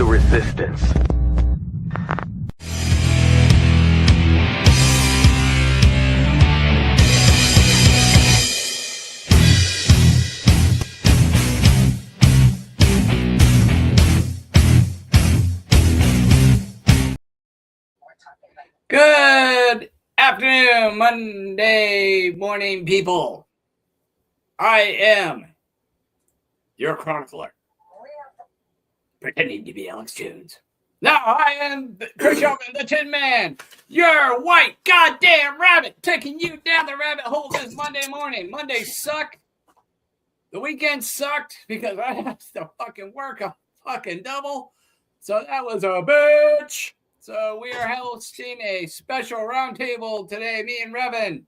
resistance. Good afternoon, Monday morning people. I am your chronicler, pretending to be Alex Jones. Now I am Chris Yeoman, the Tin Man, your white goddamn rabbit, taking you down the rabbit hole this Monday morning. Mondays suck. The weekend sucked because I have to fucking work a fucking double. So that was a bitch. So we are hosting a special roundtable today, me and Revan,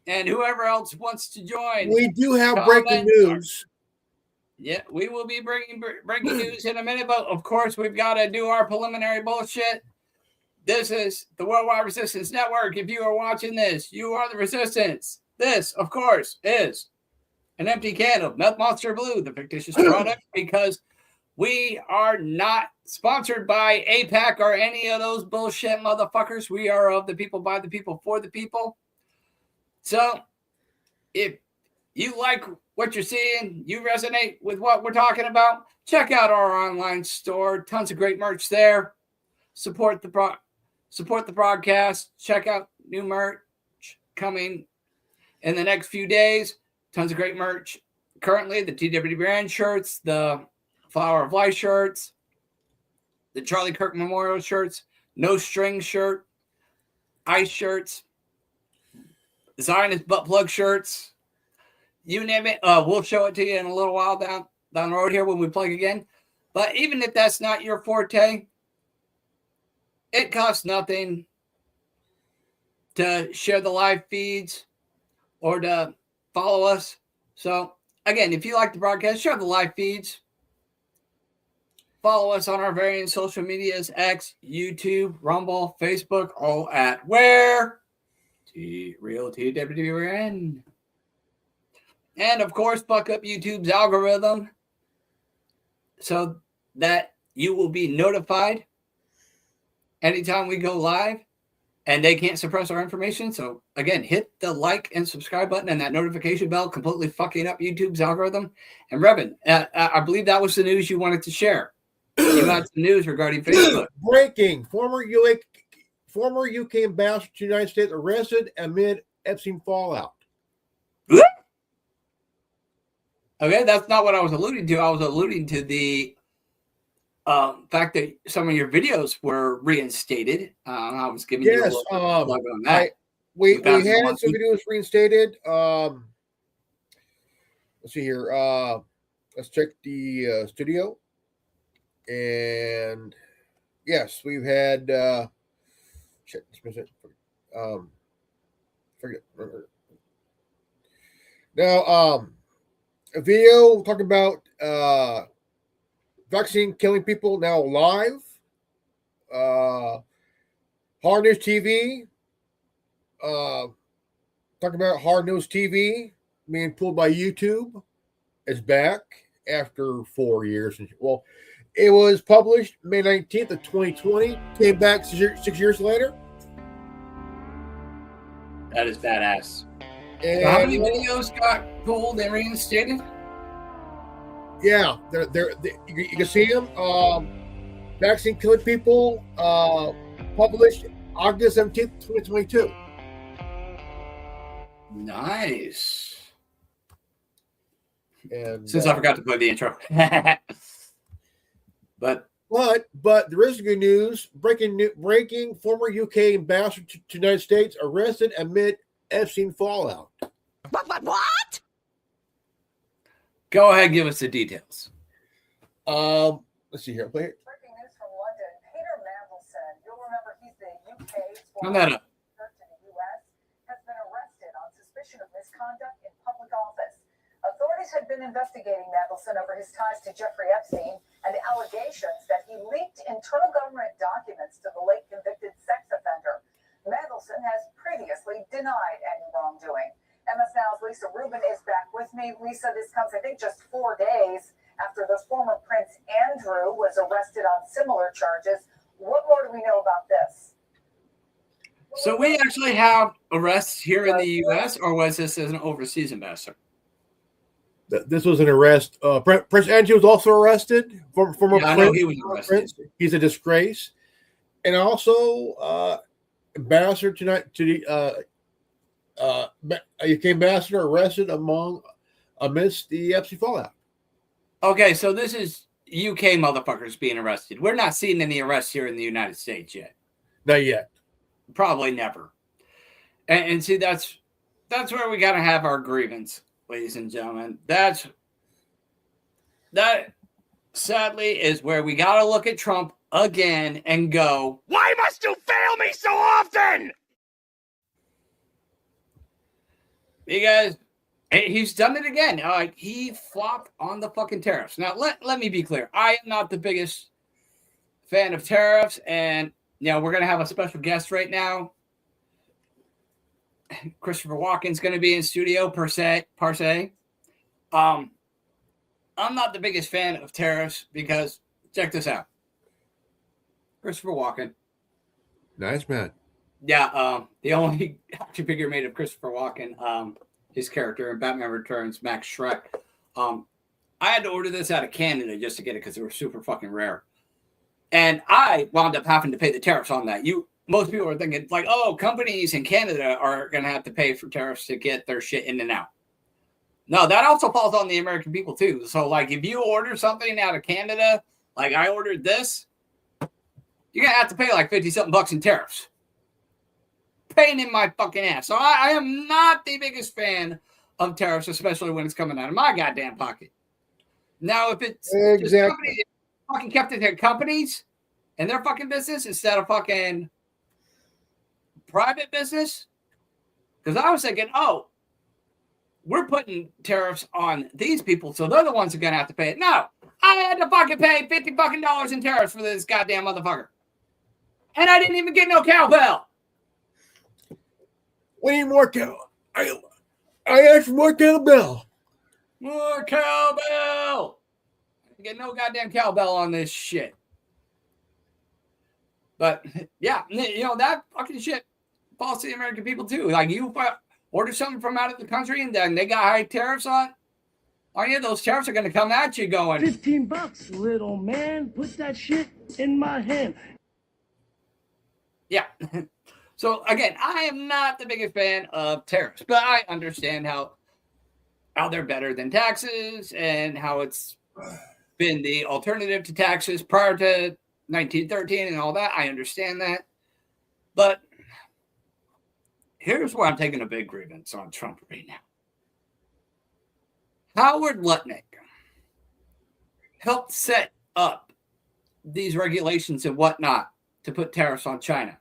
and whoever else wants to join. We do have breaking news. Yeah, we will be bringing breaking news in a minute, but of course we've got to do our preliminary bullshit. This is the Worldwide Resistance Network. If you are watching this, you are the resistance. This, of course, is an empty can of Meth Monster Blue, the fictitious product, because we are not sponsored by APAC or any of those bullshit motherfuckers. We are of the people, by the people, for the people. So if you like what you're seeing, you resonate with what we're talking about, check out our online store. Tons of great merch there. Support the broadcast. Check out new merch coming in the next few days. Tons of great merch. Currently, the TWD brand shirts, the Flower of Life shirts, the Charlie Kirk Memorial shirts, No String shirt, ice shirts, Zionist butt plug shirts, you name it. We'll show it to you in a little while down the road here when we plug again. But even if that's not your forte, it costs nothing to share the live feeds or to follow us. So again, if you like the broadcast, share the live feeds. Follow us on our various social medias, X, YouTube, Rumble, Facebook, all at where? Real TWRN. And of course, buck up YouTube's algorithm so that you will be notified anytime we go live and they can't suppress our information. So again, hit the like and subscribe button and that notification bell, completely fucking up YouTube's algorithm. And Revan, I believe that was the news you wanted to share. You had some news regarding Facebook. Breaking. Former UK ambassador to the United States arrested amid Epstein fallout. Okay, that's not what I was alluding to. I was alluding to the fact that some of your videos were reinstated. I was giving you a little plug on that. We had some videos reinstated. Let's see here. Let's check the studio. And yes, we've had forget now a video talking about vaccine killing people now live. Hard News TV talking about Hard News TV being pulled by YouTube is back after 4 years. Well, it was published May 19th of 2020. Came back 6 years later. That is badass. And so how many videos got pulled and reinstated? Yeah, you can see them. Vaccine killing people. Published August 17th, 2022. Nice. And since I forgot to play the intro. But there is good news. Breaking former UK ambassador to the United States arrested amid Epstein fallout. What? Go ahead, give us the details. Let's see here. Play it. Breaking news from London. Peter Mandelson, you'll remember he's the UK's Turn that up. in the US, has been arrested on suspicion of misconduct in public office. Authorities had been investigating Mandelson over his ties to Jeffrey Epstein and the allegations that he leaked internal government documents to the late convicted sex offender. Mandelson has previously denied any wrongdoing. MS Now's Lisa Rubin is back with me. Lisa, this comes, I think, just 4 days after the former Prince Andrew was arrested on similar charges. What more do we know about this? So we actually have arrests here in the U.S., or was this as an overseas ambassador? This was an arrest. Prince Andrew was also arrested. Former Yeah, I know prince. he was arrested. He's a disgrace, and also ambassador tonight to the UK ambassador arrested amidst the Epstein fallout. Okay, so this is UK motherfuckers being arrested. We're not seeing any arrests here in the United States yet. Not yet. Probably never. And see, that's where we got to have our grievance, ladies and gentlemen. That sadly is where we got to look at Trump again and go, Why must you fail me so often? because he's done it again. He flopped on the fucking tariffs. Now, let me be clear. I am not the biggest fan of tariffs, and we're going to have a special guest right now. Christopher Walken's going to be in studio per se. I'm not the biggest fan of tariffs because check this out. Christopher Walken. Nice man. Yeah, the only action figure made of Christopher Walken, his character in Batman Returns, Max Schreck. I had to order this out of Canada just to get it because they were super fucking rare. And I wound up having to pay the tariffs on that. Most people are thinking like, oh, companies in Canada are going to have to pay for tariffs to get their shit in and out. No, that also falls on the American people too. So like if you order something out of Canada, like I ordered this, you're going to have to pay like 50-something bucks in tariffs. Pain in my fucking ass. So I am not the biggest fan of tariffs, especially when it's coming out of my goddamn pocket. Now, if it's just companies fucking kept it to companies and their fucking business instead of fucking private business, because I was thinking, oh, we're putting tariffs on these people, so they're the ones who are going to have to pay it. No, I had to fucking pay $50 fucking in tariffs for this goddamn motherfucker. And I didn't even get no cowbell. We need more cow. I asked for more cowbell. More cowbell. I didn't get no goddamn cowbell on this shit. But yeah, that fucking shit falls to the American people too. Like you order something from out of the country and then they got high tariffs on you. Those tariffs are going to come at you going $15, little man. Put that shit in my hand. Yeah. So again, I am not the biggest fan of tariffs, but I understand how they're better than taxes and how it's been the alternative to taxes prior to 1913 and all that. I understand that. But here's where I'm taking a big grievance on Trump right now. Howard Lutnick helped set up these regulations and whatnot to put tariffs on China.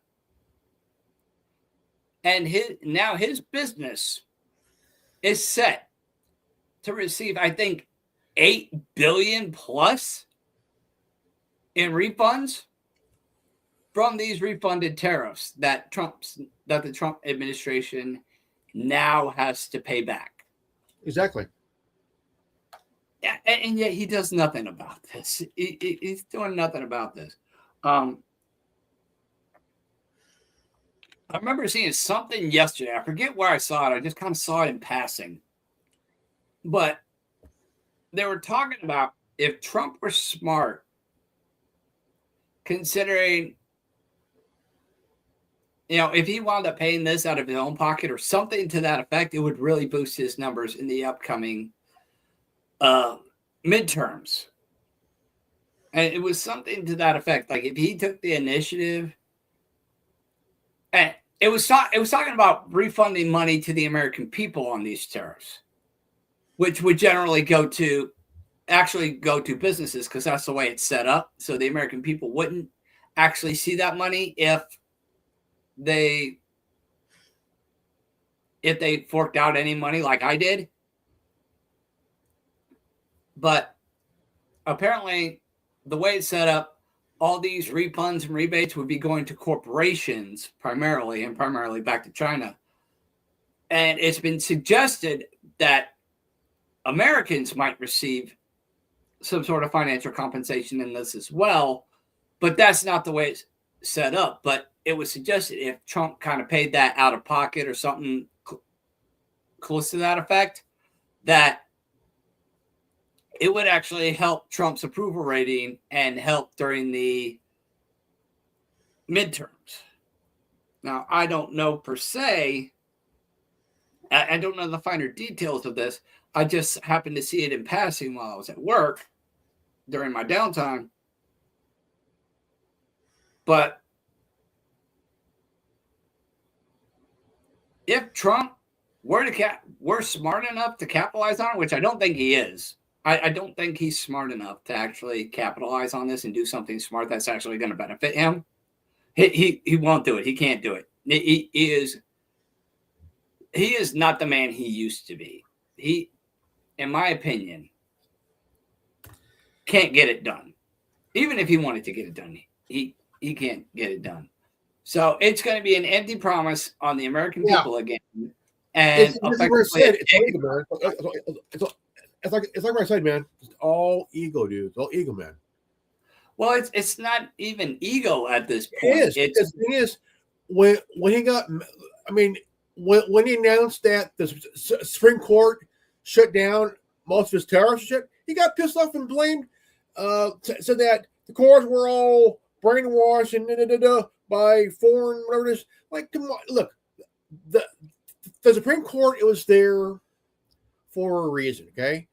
And his business is set to receive, I think, $8 billion plus in refunds from these refunded tariffs that the Trump administration now has to pay back. Exactly. Yeah, and yet he does nothing about this. He's doing nothing about this. I remember seeing something yesterday. I forget where I saw it. I just kind of saw it in passing. But they were talking about if Trump were smart, considering, if he wound up paying this out of his own pocket or something to that effect, it would really boost his numbers in the upcoming midterms. And it was something to that effect. Like if he took the initiative, and it was talking about refunding money to the American people on these tariffs, which would generally go to businesses because that's the way it's set up. So the American people wouldn't actually see that money if they forked out any money like I did. But apparently the way it's set up, all these refunds and rebates would be going to corporations primarily back to China. And it's been suggested that Americans might receive some sort of financial compensation in this as well, But that's not the way it's set up. But it was suggested if Trump kind of paid that out of pocket or something close to that effect, that it would actually help Trump's approval rating and help during the midterms. Now, I don't know per se. I don't know the finer details of this. I just happened to see it in passing while I was at work during my downtime. But if Trump were smart enough to capitalize on it, which I don't think he is. I don't think he's smart enough to actually capitalize on this and do something smart that's actually going to benefit him. He won't do it. He can't do it. He is not the man he used to be. He, in my opinion, can't get it done. Even if he wanted to get it done, he can't get it done. So it's going to be an empty promise on the American people again. And it's like what I said, man. It's all ego, dude. It's all ego, man. Well, it's not even ego at this point. It is. The thing is, when he got, I mean, when he announced that the Supreme Court shut down most of his tariffs and shit, he got pissed off and blamed, said that the courts were all brainwashed and by foreign whatever it is. Like, come on, look, the Supreme Court, it was there for a reason, okay?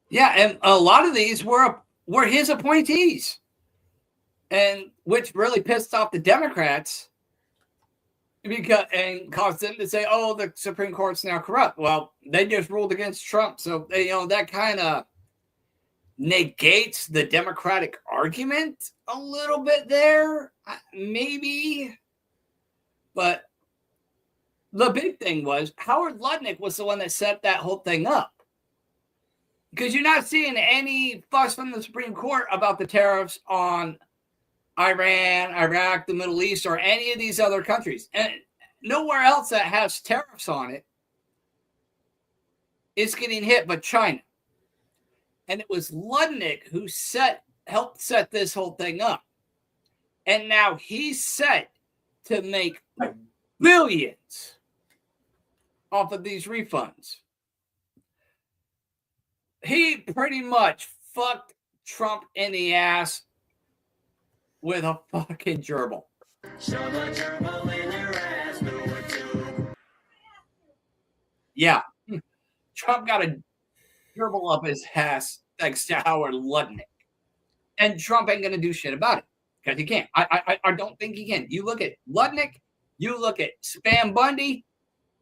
Yeah, and a lot of these were his appointees, and which really pissed off the Democrats and caused them to say, "Oh, the Supreme Court's now corrupt." Well, they just ruled against Trump, so that kind of negates the Democratic argument a little bit there, maybe. But the big thing was Howard Lutnick was the one that set that whole thing up. Because you're not seeing any fuss from the Supreme Court about the tariffs on Iran, Iraq, the Middle East, or any of these other countries. And nowhere else that has tariffs on it is getting hit but China. And it was Lutnick who helped set this whole thing up. And now he's set to make billions off of these refunds. He pretty much fucked Trump in the ass with a fucking gerbil. Shove a gerbil in your ass, do it too. Yeah. Trump got a gerbil up his ass thanks to Howard Lutnick. And Trump ain't going to do shit about it because he can't. I don't think he can. You look at Lutnick, you look at Spam Bondi,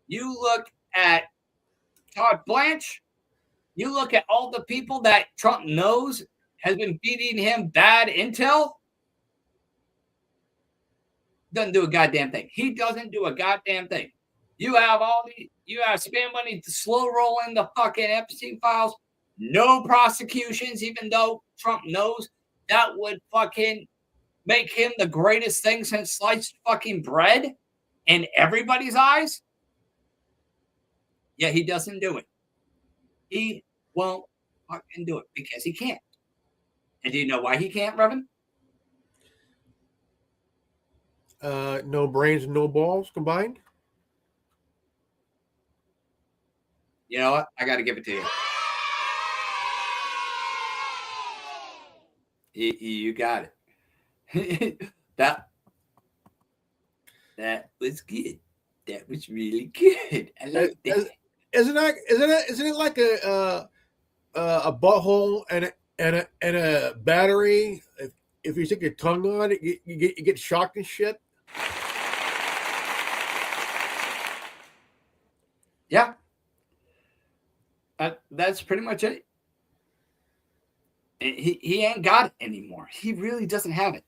you look at Todd Blanch, you look at all the people that Trump knows has been feeding him bad intel. Doesn't do a goddamn thing. He doesn't do a goddamn thing. You have Spam Bondi slow rolling the fucking Epstein files. No prosecutions, even though Trump knows that would fucking make him the greatest thing since sliced fucking bread in everybody's eyes. Yeah, he doesn't do it. He won't fucking do it because he can't. And do you know why he can't, Reverend? No brains and no balls combined. You know what? I got to give it to you. You got it. That was good. That was really good. I like that. Isn't it like a butthole and a battery? If you stick your tongue on it, you get shocked and shit. Yeah. That's pretty much it. He ain't got it anymore. He really doesn't have it.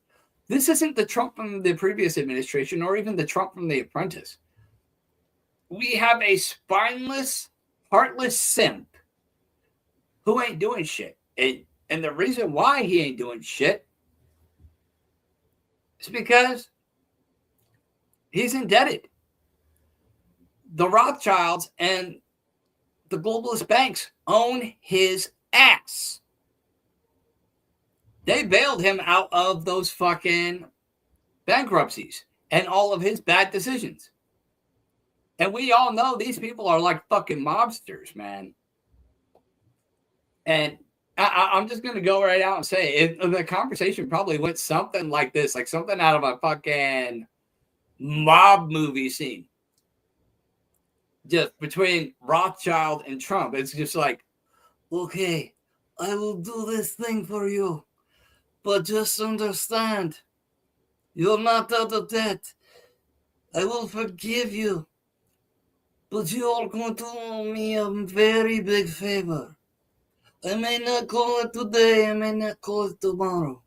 This isn't the Trump from the previous administration or even the Trump from The Apprentice. We have a spineless, heartless simp who ain't doing shit. And the reason why he ain't doing shit is because he's indebted. The Rothschilds and the globalist banks own his ass. They bailed him out of those fucking bankruptcies and all of his bad decisions. And we all know these people are like fucking mobsters, man. And I'm just going to go right out and say the conversation probably went something like this, like something out of a fucking mob movie scene. Just between Rothschild and Trump. It's just like, okay, I will do this thing for you. But just understand, you're not out of debt. I will forgive you. But you are going to owe me a very big favor. I may not call it today, I may not call it tomorrow.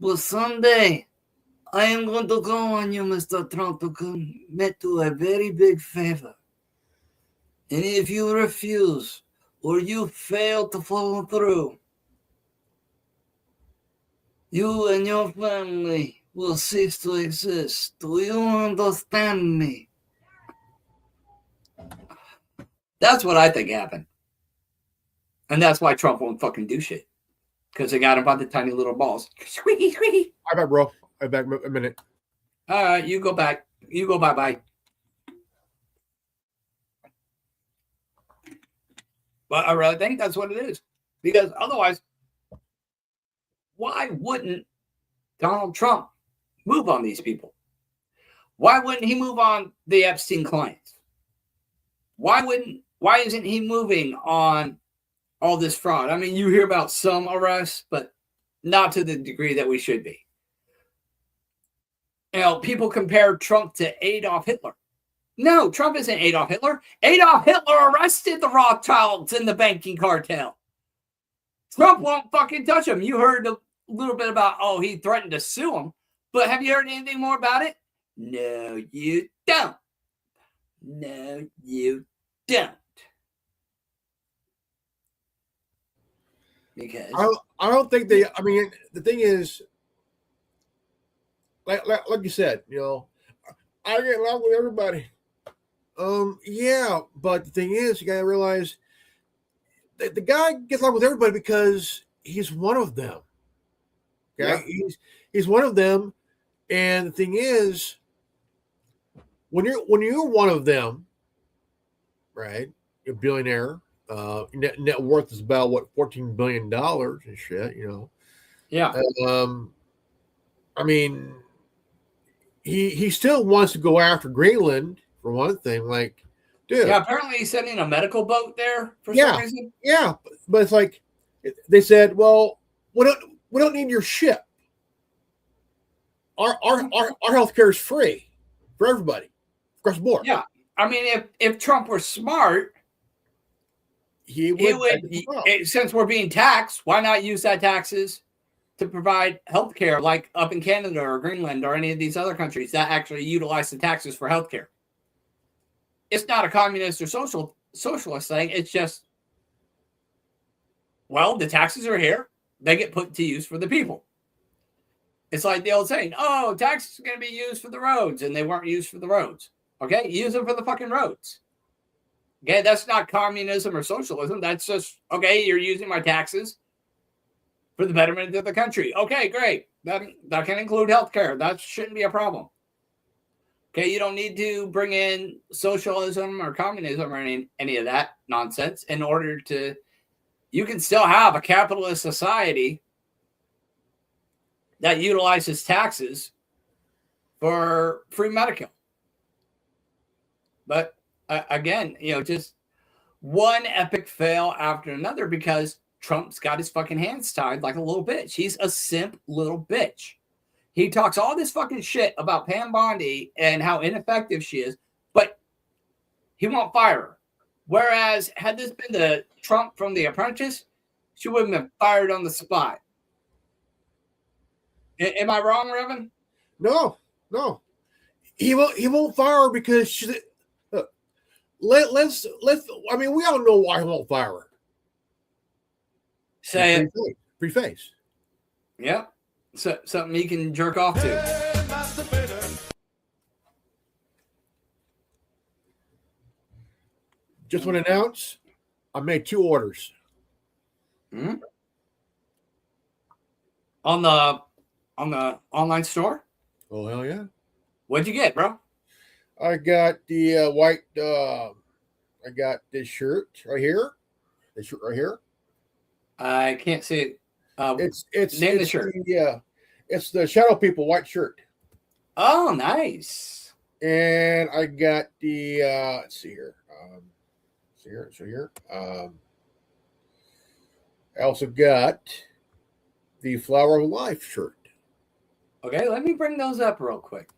But someday, I am going to call on you, Mr. Trump, to commit to a very big favor. And if you refuse, or you fail to follow through, you and your family will cease to exist. Do you understand me? That's what I think happened. And that's why Trump won't fucking do shit. Because they got him by the tiny little balls. Squeaky, squeaky. All right, bro. I'm back a minute. All right, you go back. You go bye-bye. But I really think that's what it is. Because otherwise, why wouldn't Donald Trump move on these people? Why wouldn't he move on the Epstein clients? Why isn't he moving on all this fraud? I mean, you hear about some arrests, but not to the degree that we should be. You know, people compare Trump to Adolf Hitler. No, Trump isn't Adolf Hitler. Adolf Hitler arrested the Rothschilds in the banking cartel. Trump won't fucking touch him. You heard a little bit about, oh, he threatened to sue him. But have you heard anything more about it? No, you don't. No, you don't. Because I don't think they. I mean, the thing is, like you said, you know, I get along with everybody. Yeah, but the thing is, you gotta realize that the guy gets along with everybody because he's one of them. Okay, Yeah. he's one of them, and the thing is, when you're one of them, right? You're a billionaire. Net worth is about what, $14 billion and shit. You know. yeah. I mean, he still wants to go after Greenland for one thing. Like, dude, Yeah, apparently he's sending a medical boat there for Yeah. some reason. yeah, but it's like they said, well, we don't need your ship. Our healthcare is free for everybody across the board. Yeah. I mean, if Trump were smart, He he would. would, since we're being taxed, why not use that taxes to provide health care like up in Canada or Greenland or any of these other countries that actually utilize the taxes for health care? It's not a communist or socialist thing. It's just, well, the taxes are here. They get put to use for the people. It's like the old saying, oh, taxes are going to be used for the roads, and they weren't used for the roads. Okay, use them for the fucking roads. Okay, that's not communism or socialism. That's just, okay, you're using my taxes for the betterment of the country. Okay, great. That can include healthcare. That shouldn't be a problem. Okay, you don't need to bring in socialism or communism or any of that nonsense in order to, you can still have a capitalist society that utilizes taxes for free medical. But again, you know, just one epic fail after another because Trump's got his fucking hands tied like a little bitch. He's a simp little bitch. He talks all this fucking shit about Pam Bondi and how ineffective she is, but he won't fire her. Whereas, had this been the Trump from The Apprentice, she wouldn't have been fired on the spot. Am I wrong, Revan? No. He won't fire her because she's. Let's. I mean, we all know why he won't fire her. Say it. Free face. Yeah. So, something he can jerk off to. Just want to announce, I made 2 orders. Hmm? on the online store. Oh hell yeah! What'd you get, bro? I got the white. I got this shirt right here. This shirt right here. I can't see it. It's name the shirt. It's the Shadow People white shirt. Oh, nice. And I got the let's see here. I also got the Flower of Life shirt. Okay, let me bring those up real quick.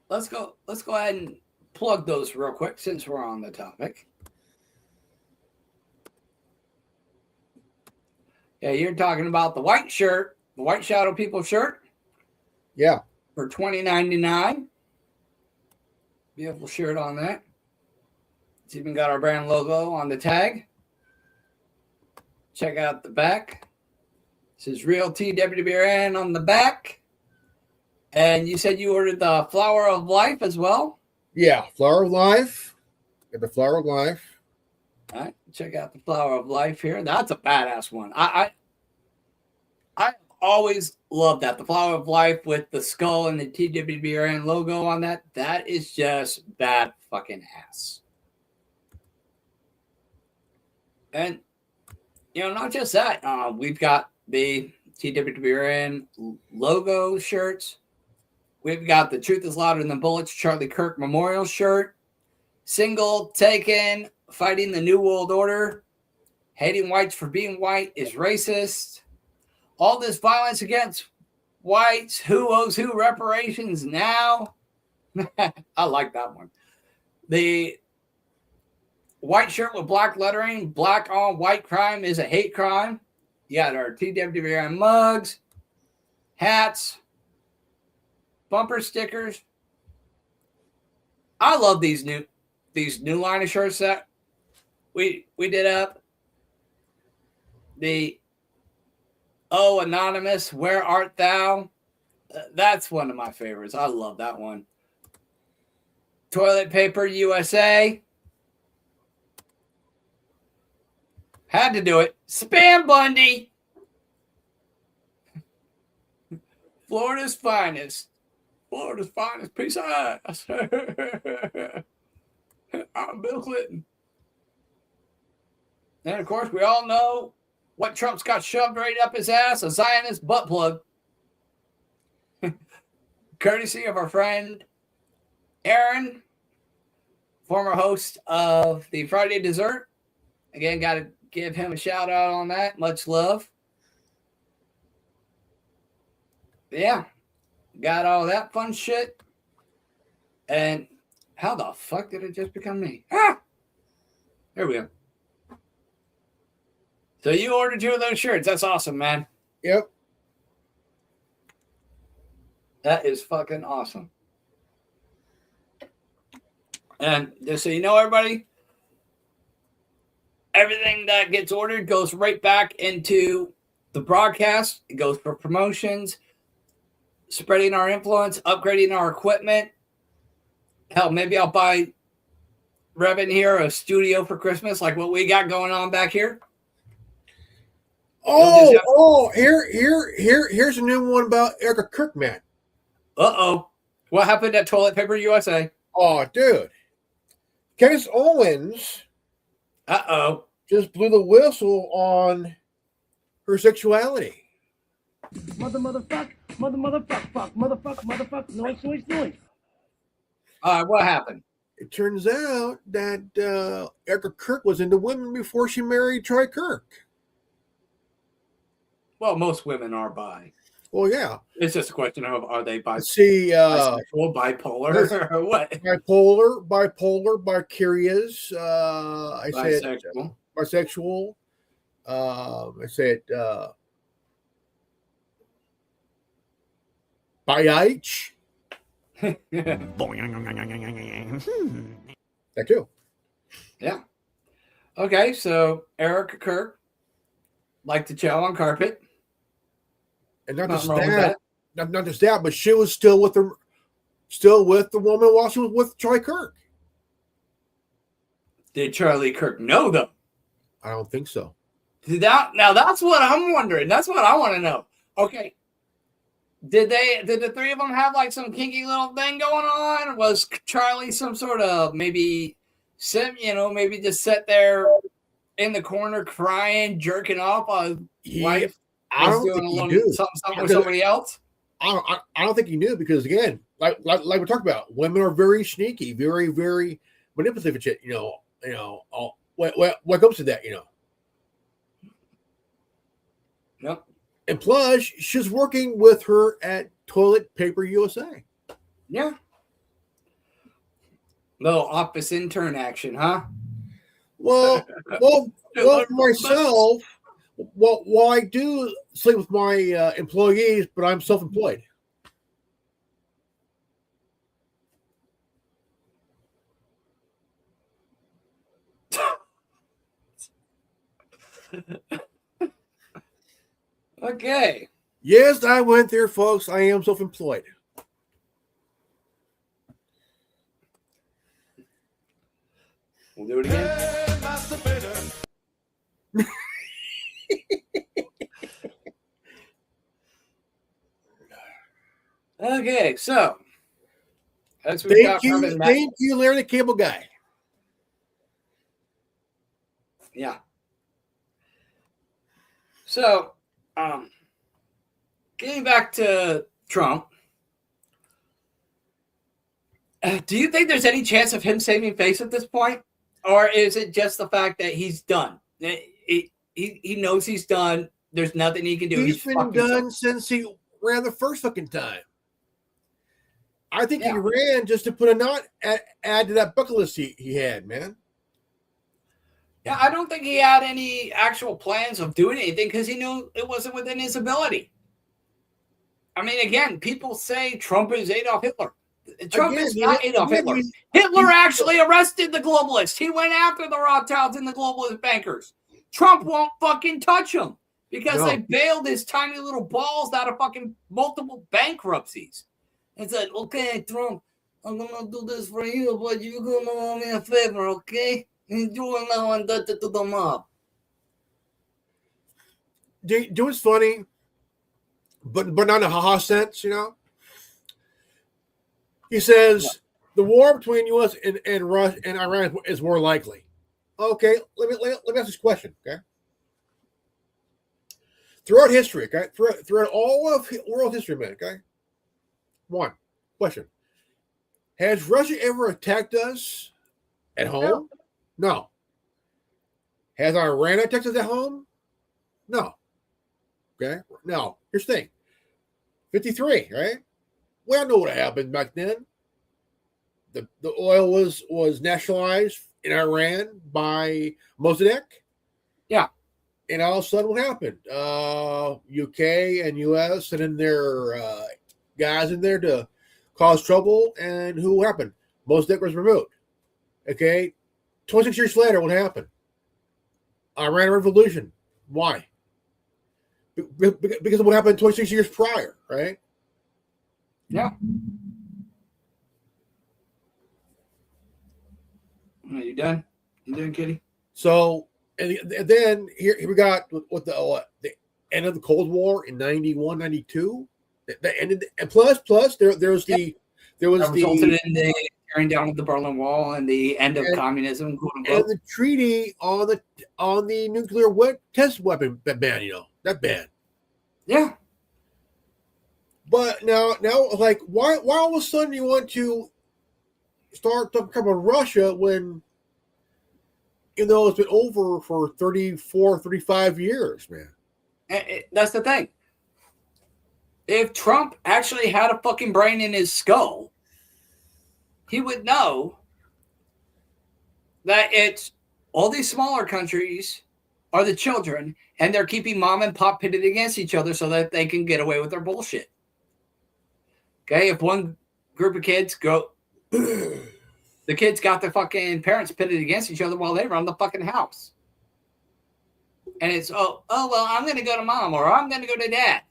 Let's go ahead and plug those real quick since we're on the topic. Yeah, you're talking about the white shirt, the White Shadow People shirt. Yeah. For $20.99. Beautiful shirt on that. It's even got our brand logo on the tag. Check out the back. It says Real TWBRN on the back. And you said you ordered the Flower of Life as well? Yeah, Flower of Life. Got the Flower of Life. All right, check out the Flower of Life here. That's a badass one. I always love that. The Flower of Life with the skull and the TWBRN logo on that. That is just bad fucking ass. And, you know, not just that. We've got the TWBRN logo shirts. We've got the Truth is Louder Than Bullets Charlie Kirk Memorial shirt. Single taken, fighting the New World Order. Hating whites for being white is racist. All this violence against whites. Who owes who reparations now? I like that one. The white shirt with black lettering. Black on white crime is a hate crime. You got our TWBRN mugs, hats, bumper stickers. I love these new line of shirts that we did up. The Oh Anonymous, Where Art Thou? That's one of my favorites. I love that one. Toilet Paper USA. Had to do it. Spam Bondi. Florida's finest. Florida's finest piece of ass. I'm Bill Clinton. And of course, we all know what Trump's got shoved right up his ass, a Zionist butt plug. Courtesy of our friend Aaron, former host of the Friday Dessert. Again, got to give him a shout out on that. Much love. Yeah, got all that fun shit. And how the fuck did it just become me? Ah! There we go. So you ordered 2 of those shirts. That's awesome, man. Yep. That is fucking awesome. And just so you know, everybody, everything that gets ordered goes right back into the broadcast. It goes for promotions, spreading our influence, upgrading our equipment. Hell, maybe I'll buy Revin here a studio for Christmas, like what we got going on back here. Here's a new one about Erica Kirkman. Uh-oh. What happened at Toilet Paper USA? Oh, dude. Candace Owens Uh-oh. just blew the whistle on her sexuality. Motherfuck, noise. All right, what happened? It turns out that Erica Kirk was into women before she married Troy Kirk. Well, most women are bi. Well, yeah. It's just a question of, are they See, bisexual, bipolar, or what? bipolar, bicurious. I said bisexual. I said biatch. That too. Yeah. Okay, so Erica Kirk liked to chow on carpet. And not just Nothing wrong with that, not just that, but she was still with the woman while she was with Troy Kirk. Did Charlie Kirk know, though? I don't think so. Now that's what I'm wondering. That's what I want to know. Okay. Did the three of them have like some kinky little thing going on? Was Charlie some sort of maybe simp, maybe just sit there in the corner crying, jerking off while his wife I was don't doing think a he little knew. something with somebody else? I don't think he knew because again, like we talked about, women are very sneaky, very, very manipulative and shit. What comes to that, Yep. And plus, she's working with her at Toilet Paper USA. Yeah. Little office intern action, huh? Well, for myself, while I do sleep with my employees, but I'm self-employed. Okay. Yes, I went there, folks. I am self-employed. We'll do it again. Okay, so as we got covered, Thank you, Larry the Cable Guy. Yeah. So, getting back to Trump, do you think there's any chance of him saving face at this point? Or is it just the fact that he's done? He knows he's done. There's nothing he can do. He's been done since he ran the first fucking time. I think he ran just to put a knot add to that bucket list he had, man. Yeah, I don't think he had any actual plans of doing anything because he knew it wasn't within his ability. I mean, again, people say Trump is Adolf Hitler. Trump is not Adolf Hitler. Hitler actually arrested the globalists. He went after the Rothschilds and the globalist bankers. Trump won't fucking touch them because they bailed his tiny little balls out of fucking multiple bankruptcies. And said, okay, Trump, I'm going to do this for you, but you're going to owe me a favor, okay? And you will now indebted to the mob. Do it's funny, but not in a haha sense, He says the war between U.S. and Russia and Iran is more likely. Okay, let me ask this question. Okay, throughout history, okay, throughout all of world history, man. Okay, one question: has Russia ever attacked us at home? No. Has Iran attacked us at home? No. Okay. Now here's the thing: 53, right? We all know what happened back then. The oil was nationalized in Iran by Mossadegh. Yeah. And all of a sudden, what happened? UK and US sent in their guys in there to cause trouble. And who happened? Mossadegh was removed. Okay. 26 years later, what happened? Iran Revolution. Why? Because of what happened 26 years prior, right? Yeah. Are you done? You done, Kitty? So, and then here we got with the end of the Cold War in 91, 92. That ended, and plus there was the resulted in the tearing down of the Berlin Wall and the end of communism, quote unquote. And the treaty on the nuclear test weapon ban, that ban. Yeah. But now, like, why all of a sudden you want to start talking about Russia when, it's been over for 34, 35 years, man? That's the thing. If Trump actually had a fucking brain in his skull, he would know that it's all these smaller countries are the children, and they're keeping mom and pop pitted against each other so that they can get away with their bullshit. Okay, if one group of kids go, the kids got their fucking parents pitted against each other while they run the fucking house. And it's, well, I'm going to go to mom or I'm going to go to dad.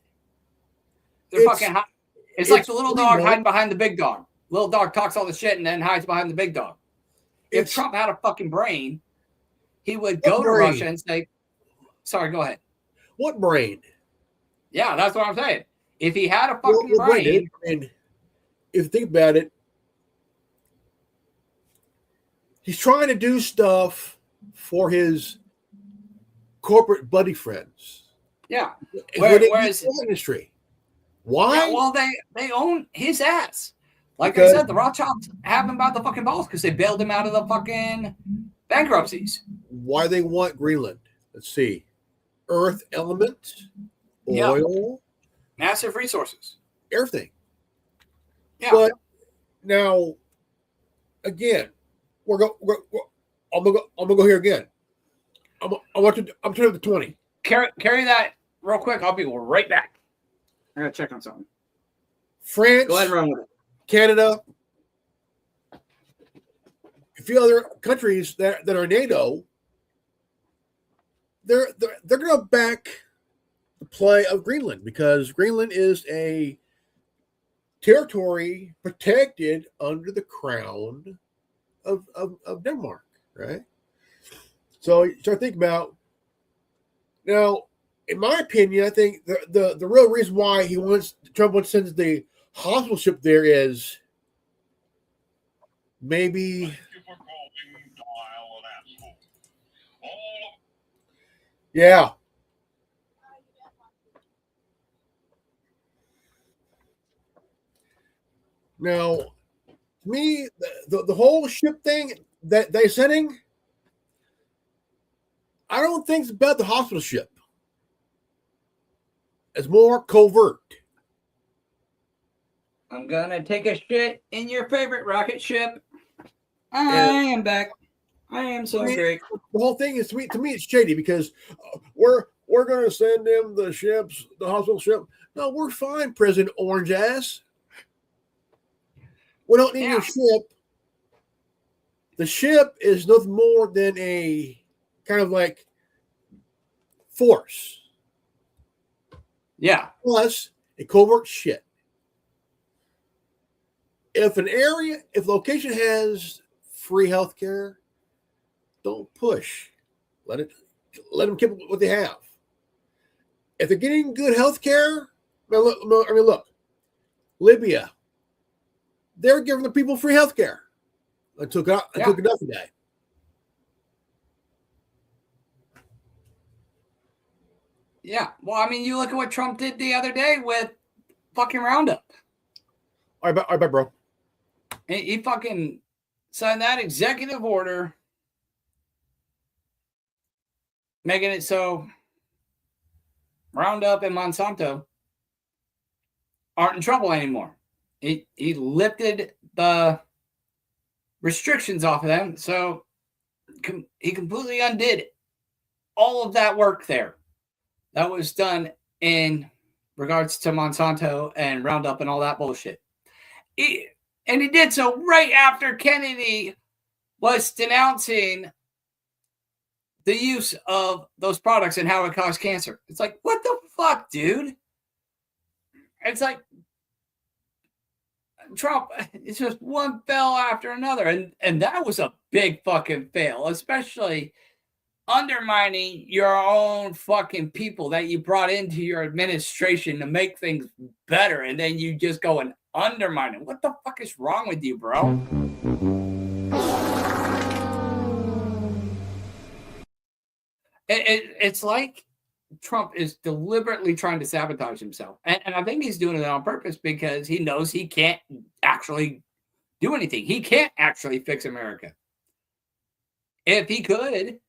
It's like the little dog hiding behind the big dog. Little dog talks all the shit and then hides behind the big dog. If Trump had a fucking brain, he would go to brain? Russia and say, sorry, go ahead. What brain? Yeah, that's what I'm saying. If he had a What fucking brain, brain, dude? I mean, if you think about it, he's trying to do stuff for his corporate buddy friends. yeah. Whereas the industry. Why? Yeah, well, they own his ass. Like Because- I said, the Rothschilds have him by the fucking balls because they bailed him out of the fucking bankruptcies. Why they want Greenland? Let's see. Earth element, Yeah. oil, Massive resources. everything. Yeah. But now, again, I'm gonna go here again. I'm turning to 20. Carry that real quick. I'll be right back. I gotta check on something. France, Go ahead and run with it. Canada, a few other countries that are NATO, they're going to back the play of Greenland because Greenland is a territory protected under the crown of Denmark, right? So you start thinking about now. In my opinion, I think the real reason why Trump wants to send the hospital ship there is maybe yeah. Now, to me, the whole ship thing that they're sending, I don't think it's about the hospital ship. It's more covert. I'm gonna take a shit in your favorite rocket ship. I am back. I am so great. The whole thing is to me it's shady because we're going to send them the hospital ship. No, we're fine, President Orange Ass. We don't need your ship. The ship is nothing more than a kind of like force. Yeah. Plus a covert shit. If location has free healthcare, don't push. Let them keep what they have. If they're getting good healthcare, look, Libya, they're giving the people free healthcare. I took enough a day. Yeah. Well, I mean, you look at what Trump did the other day with fucking Roundup. All right, bro. He fucking signed that executive order making it so Roundup and Monsanto aren't in trouble anymore. He lifted the restrictions off of them, so he completely undid all of that work there that was done in regards to Monsanto and Roundup and all that bullshit. And he did so right after Kennedy was denouncing the use of those products and how it caused cancer. It's like, what the fuck, dude? It's like Trump, it's just one fail after another. And that was a big fucking fail, especially undermining your own fucking people that you brought into your administration to make things better. And then you just go and undermine it. What the fuck is wrong with you, bro? It's like Trump is deliberately trying to sabotage himself. And I think he's doing it on purpose because he knows he can't actually do anything. He can't actually fix America. If he could,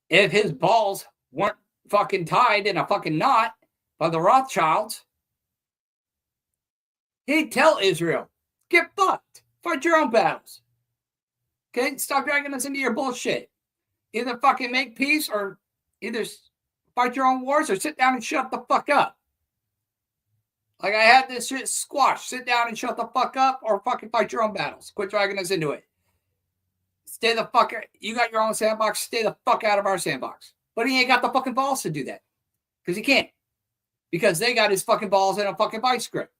if his balls weren't fucking tied in a fucking knot by the Rothschilds, he'd tell Israel, get fucked. Fight your own battles. Okay? Stop dragging us into your bullshit. Either fucking make peace or either fight your own wars or sit down and shut the fuck up. Like I had this shit squashed. Sit down and shut the fuck up or fucking fight your own battles. Quit dragging us into it. Stay the fuck out. You got your own sandbox. Stay the fuck out of our sandbox. But he ain't got the fucking balls to do that. Because he can't. Because they got his fucking balls in a fucking vice grip.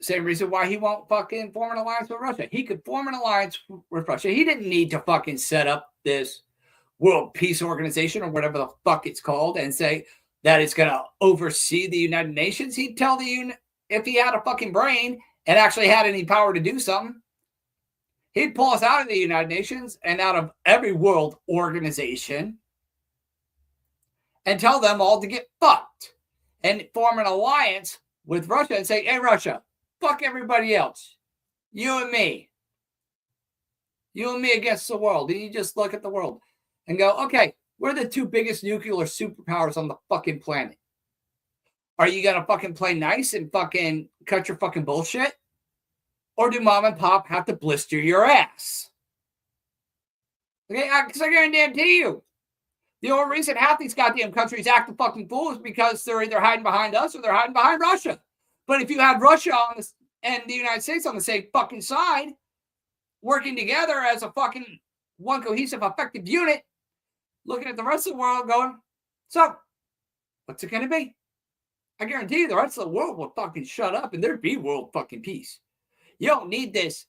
Same reason why he won't fucking form an alliance with Russia. He could form an alliance with Russia. He didn't need to fucking set up this World Peace Organization or whatever the fuck it's called and say that it's going to oversee the United Nations. He'd tell the if he had a fucking brain and actually had any power to do something, he'd pull us out of the United Nations and out of every world organization and tell them all to get fucked and form an alliance with Russia and say, hey, Russia, fuck everybody else. You and me. You and me against the world. And you just look at the world and go, okay, we're the two biggest nuclear superpowers on the fucking planet. Are you going to fucking play nice and fucking cut your fucking bullshit? Or do mom and pop have to blister your ass? Okay, because I guarantee you, the only reason half these goddamn countries act the fucking fool is because they're either hiding behind us or they're hiding behind Russia. But if you had Russia on this and the United States on the same fucking side, working together as a fucking one cohesive, effective unit, looking at the rest of the world going, so, what's it going to be? I guarantee you the rest of the world will fucking shut up and there'd be world fucking peace. You don't need this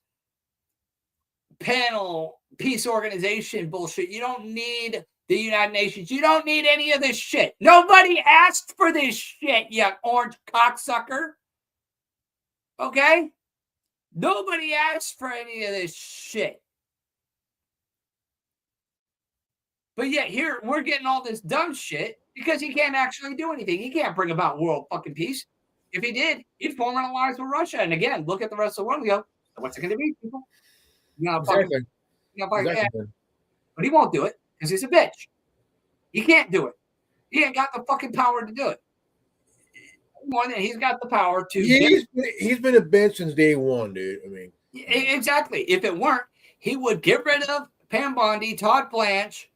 panel peace organization bullshit. You don't need the United Nations. You don't need any of this shit. Nobody asked for this shit, you orange cocksucker. Okay? Nobody asked for any of this shit. But yet here we're getting all this dumb shit because he can't actually do anything. He can't bring about world fucking peace. If he did, he'd form an alliance with Russia. And again, look at the rest of the world and go, what's it going to be, people? Exactly. But he won't do it because he's a bitch. He can't do it. He ain't got the fucking power to do it. More than he's got the power to. Yeah, he's been a bitch since day one, dude. I mean, exactly. If it weren't, he would get rid of Pam Bondi, Todd Blanch,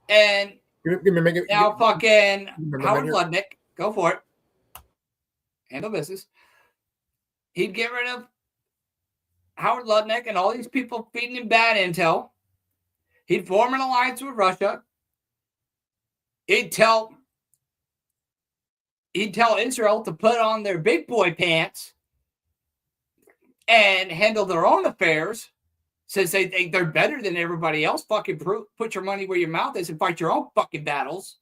and fucking Howard Lutnick. Go for it. Handle business. He'd get rid of Howard Lutnick and all these people feeding him bad intel. He'd form an alliance with Russia. He'd tell Israel to put on their big boy pants and handle their own affairs since they think they're better than everybody else. Fucking put your money where your mouth is and fight your own fucking battles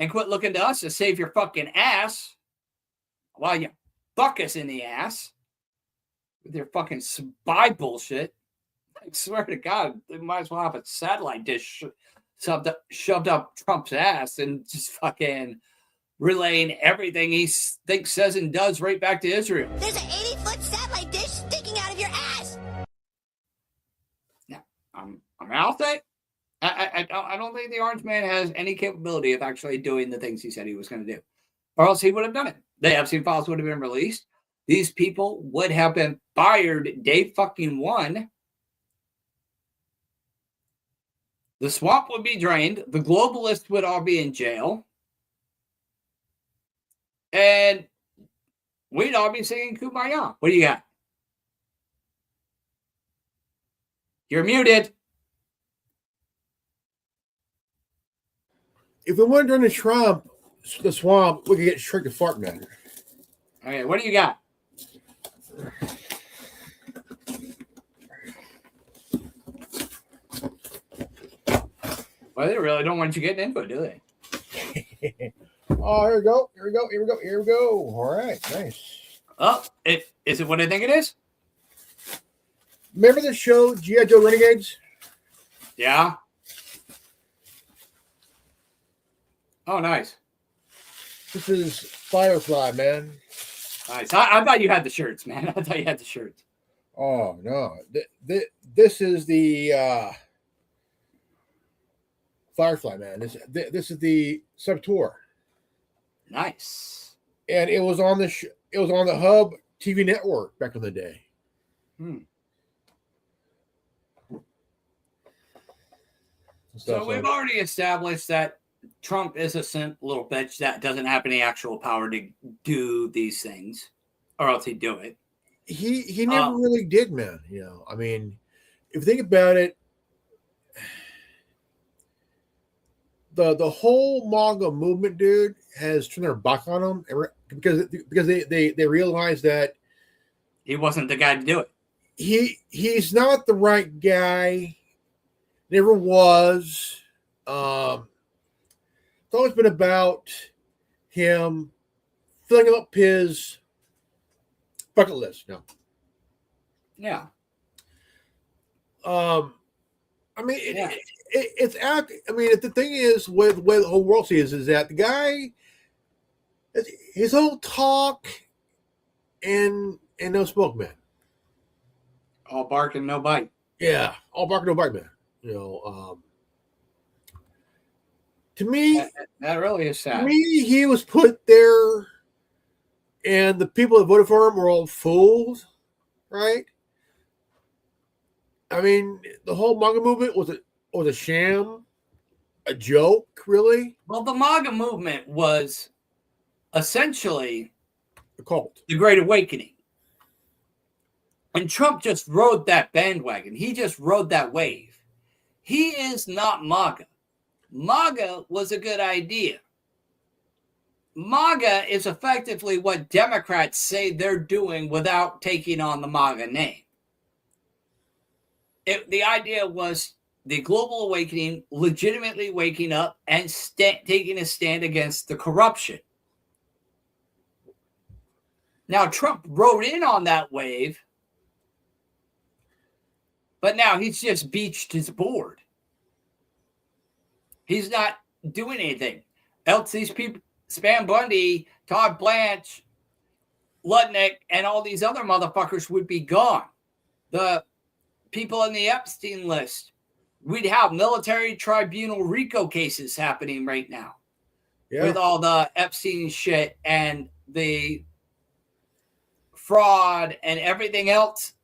and quit looking to us to save your fucking ass while you fuck us in the ass with your fucking spy bullshit. I swear to God, they might as well have a satellite dish shoved up Trump's ass and just fucking relaying everything he thinks, says, and does right back to Israel. There's an 80-foot satellite dish sticking out of your ass. Now, I'll say, I don't think the Orange Man has any capability of actually doing the things he said he was going to do, or else he would have done it. The Epstein files would have been released. These people would have been fired day fucking one. The swamp would be drained. The globalists would all be in jail. And we'd all be singing Kumbaya. What do you got? You're muted. if it went during the swamp, we could get straight to fart man. Okay, what do you got? Well, they really don't want you getting input, do they? Oh, here we go. Here we go. Here we go. Here we go. All right. Nice. Oh, is it what I think it is? Remember the show G.I. Joe Renegades? Yeah. Oh, nice. This is Firefly, man. Nice. I thought you had the shirts, man. I thought you had the shirts. Oh, no. This is the Firefly, man. This is the Subtour. Nice. And it was on the Hub TV network back in the day. So we've already established that Trump is a simp little bitch that doesn't have any actual power to do these things, or else he'd do it. He never really did, man. You know, I mean, if you think about it, the whole MAGA movement, dude, has turned their back on him because they realize that He wasn't the guy to do it. He's not the right guy. Never was. It's always been about him filling up his bucket list. No. Yeah. I mean, it's out. I mean, the thing is, with the way the whole world sees is that the guy, his whole talk and no smoke, man. All bark and no bite. Yeah, all bark no bite, man. You know, to me, That really is sad. to me, he was put there, and the people that voted for him were all fooled, right? I mean, the whole MAGA movement was a sham, a joke, really. Well, the MAGA movement was essentially A cult. the Great Awakening. And Trump just rode that bandwagon. He just rode that wave. He is not MAGA. MAGA was a good idea. MAGA is effectively what Democrats say they're doing without taking on the MAGA name. The idea was the global awakening, legitimately waking up and taking a stand against the corruption. Now, Trump rode in on that wave, but now he's just beached his board. He's not doing anything. Else these people, Bondi, Todd Blanch, Lutnick, and all these other motherfuckers would be gone. The people in the Epstein list, we'd have military tribunal RICO cases happening right now. Yeah. With all the Epstein shit and the fraud and everything else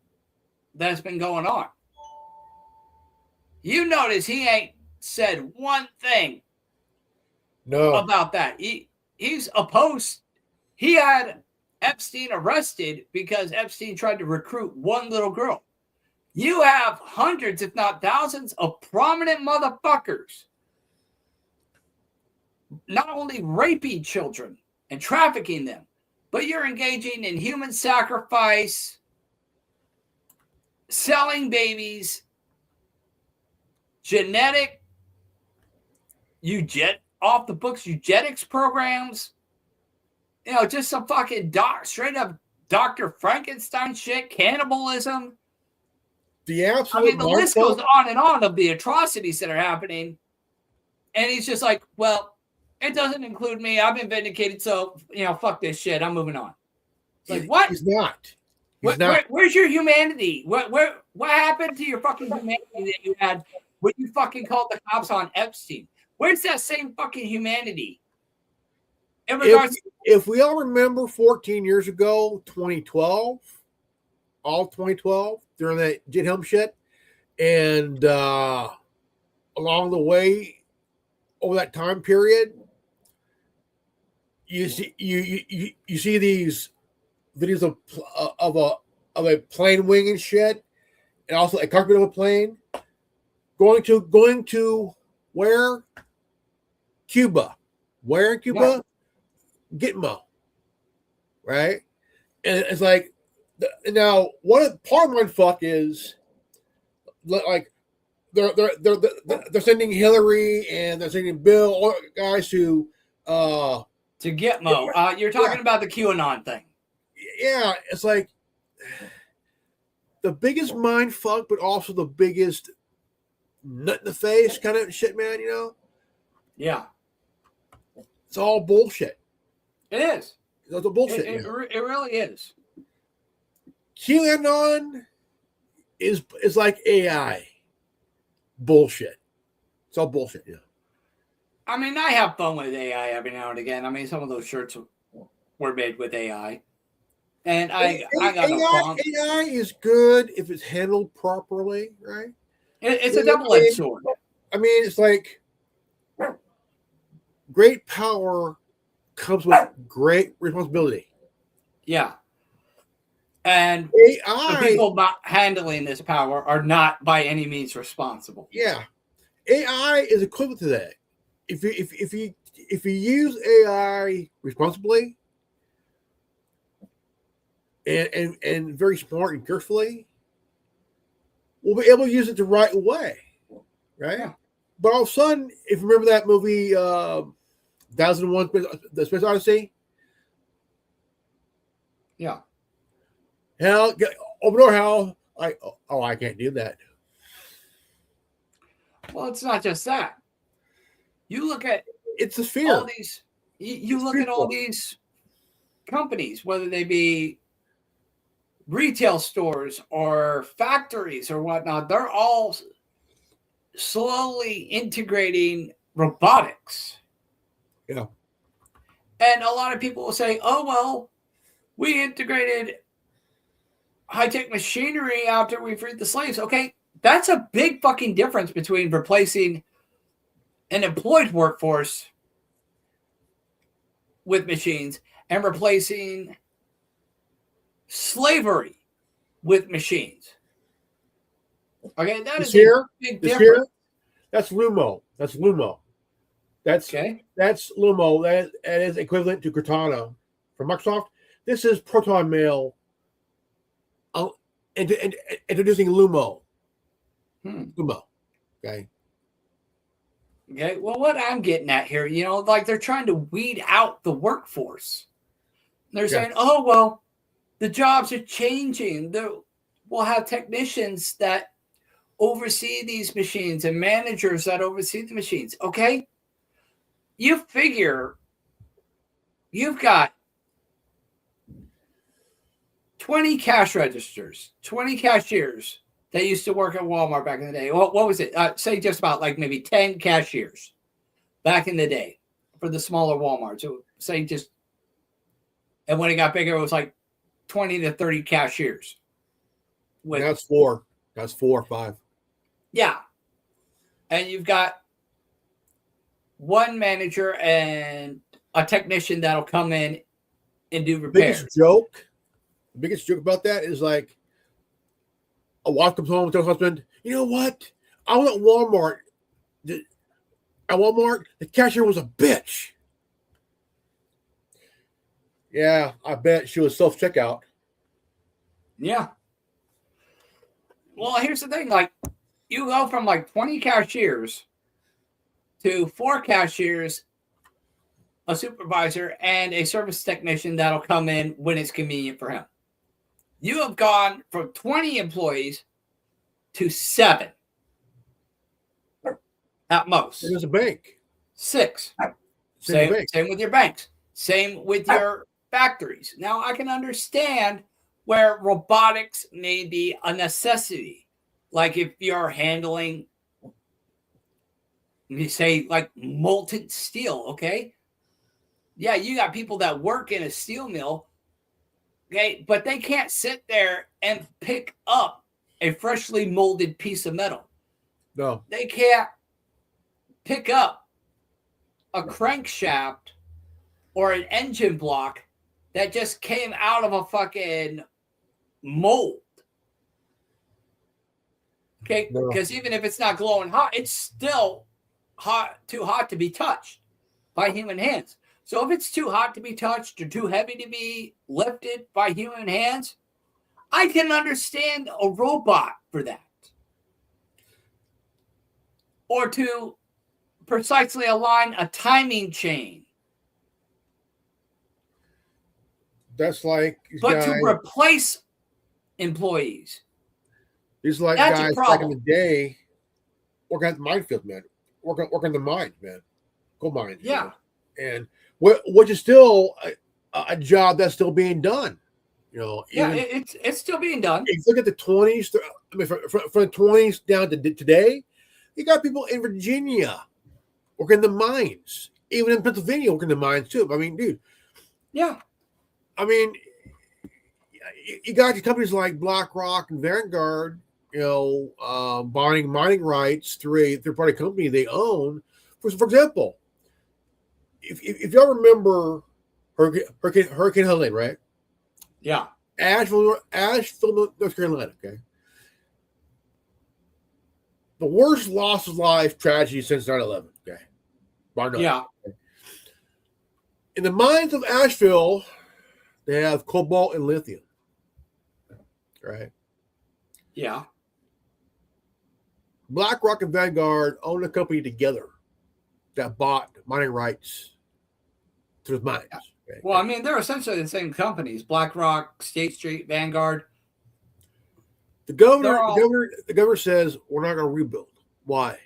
that's been going on. You notice he ain't said one thing about that. He's opposed. He had Epstein arrested because Epstein tried to recruit one little girl. You have hundreds, if not thousands, of prominent motherfuckers not only raping children and trafficking them, but you're engaging in human sacrifice, selling babies, genetic, off the books eugenics programs, just some fucking straight up Dr. Frankenstein shit, cannibalism. The absolute the list goes on and on of the atrocities that are happening. And he's just like, well, it doesn't include me. I've been vindicated. So, fuck this shit. I'm moving on. It's like, what? He's not. Where's your humanity? What happened to your fucking humanity that you had when you fucking called the cops on Epstein? Where's that same fucking humanity? In regards if we all remember 14 years ago, 2012, all 2012, during that Jet Helm shit, and along the way, over that time period, you see these videos of a plane wing and shit, and also a cockpit of a plane going to where? Cuba. Where in Cuba? Yeah. Gitmo. Right? And it's like, now what part of my fuck is like they're sending Hillary and they're sending Bill, all the guys to Gitmo. You're talking about the QAnon thing. Yeah, it's like the biggest mind fuck, but also the biggest nut in the face kind of shit, man. Yeah, it's all bullshit. It is. It's all bullshit. It really is. QAnon is like AI bullshit. It's all bullshit. Yeah. I mean, I have fun with AI every now and again. I mean, some of those shirts were made with AI. And I got no problem. AI is good if it's handled properly, right? It's a double-edged sword. I mean, it's like great power comes with great responsibility. Yeah. And AI, the people handling this power are not by any means responsible. Yeah. AI is equivalent to that. If you use AI responsibly, and very smart and carefully, we'll be able to use it the right way, right? Yeah. But all of a sudden, if you remember that movie, 2001, The Space Odyssey, Yeah. hell, open door, hell, I can't do that. Well, it's not just that. You look at It's a fear. all these. You look at all these companies, whether they be retail stores or factories or whatnot. They're all slowly integrating robotics. Yeah. And a lot of people will say, "Oh well, we integrated high-tech machinery after we freed the slaves." Okay, that's a big fucking difference between replacing an employed workforce with machines and replacing slavery with machines. Okay, that is a big difference. That's Lumo. That's Lumo. That's Lumo. That is equivalent to Cortana from Microsoft. This is Proton Mail introducing Lumo. Lumo. Okay. Okay. Well, what I'm getting at here, like they're trying to weed out the workforce. They're saying, "Oh well, the jobs are changing. We'll have technicians that oversee these machines and managers that oversee the machines." Okay. You figure you've got 20 cash registers, 20 cashiers that used to work at Walmart back in the day. What was it? Say just about like maybe 10 cashiers back in the day for the smaller Walmart. So say just, and when it got bigger, it was like 20 to 30 cashiers. That's 4. That's 4 or 5. Yeah. And you've got one manager and a technician that'll come in and do repairs. The biggest joke about that is like a wife comes home with her husband. You know what? I was at Walmart. At Walmart, the cashier was a bitch. Yeah, I bet she was self-checkout. Yeah. Well, here's the thing. Like, you go from like 20 cashiers to 4 cashiers, a supervisor, and a service technician that'll come in when it's convenient for him. You have gone from 20 employees to 7 at most. There's a bank. 6. Same with your banks. Same with your factories. Now, I can understand where robotics may be a necessity. Like if you're handling, you say, like molten steel, okay? Yeah, you got people that work in a steel mill, okay, but they can't sit there and pick up a freshly molded piece of metal. No. They can't pick up a crankshaft or an engine block that just came out of a fucking mold. Okay, because even if it's not glowing hot, it's still too hot to be touched by human hands. So if it's too hot to be touched or too heavy to be lifted by human hands, I can understand a robot for that. Or to precisely align a timing chain. That's like, but to replace employees. These like That's guys back in the day working at the minefield, man. Working the mines, man. Gold mines. Yeah. And which is still a job that's still being done. It's still being done. If you look at the 20s, I mean, from the 20s down to today, you got people in Virginia working the mines, even in Pennsylvania working the mines too. I mean, dude. Yeah. I mean, you got companies like BlackRock and Vanguard, buying mining rights through a third-party company they own. For example, if y'all remember Hurricane Helene, right? Yeah. Asheville, North Carolina, okay? The worst loss of life tragedy since 9/11, okay? Bar none. Yeah. Okay? In the mines of Asheville, they have cobalt and lithium. right? Yeah. BlackRock and Vanguard own a company together that bought mining rights to the mines. Okay? Well, I mean, they're essentially the same companies: BlackRock, State Street, Vanguard. The governor, They're all- the governor says we're not going to rebuild. Why?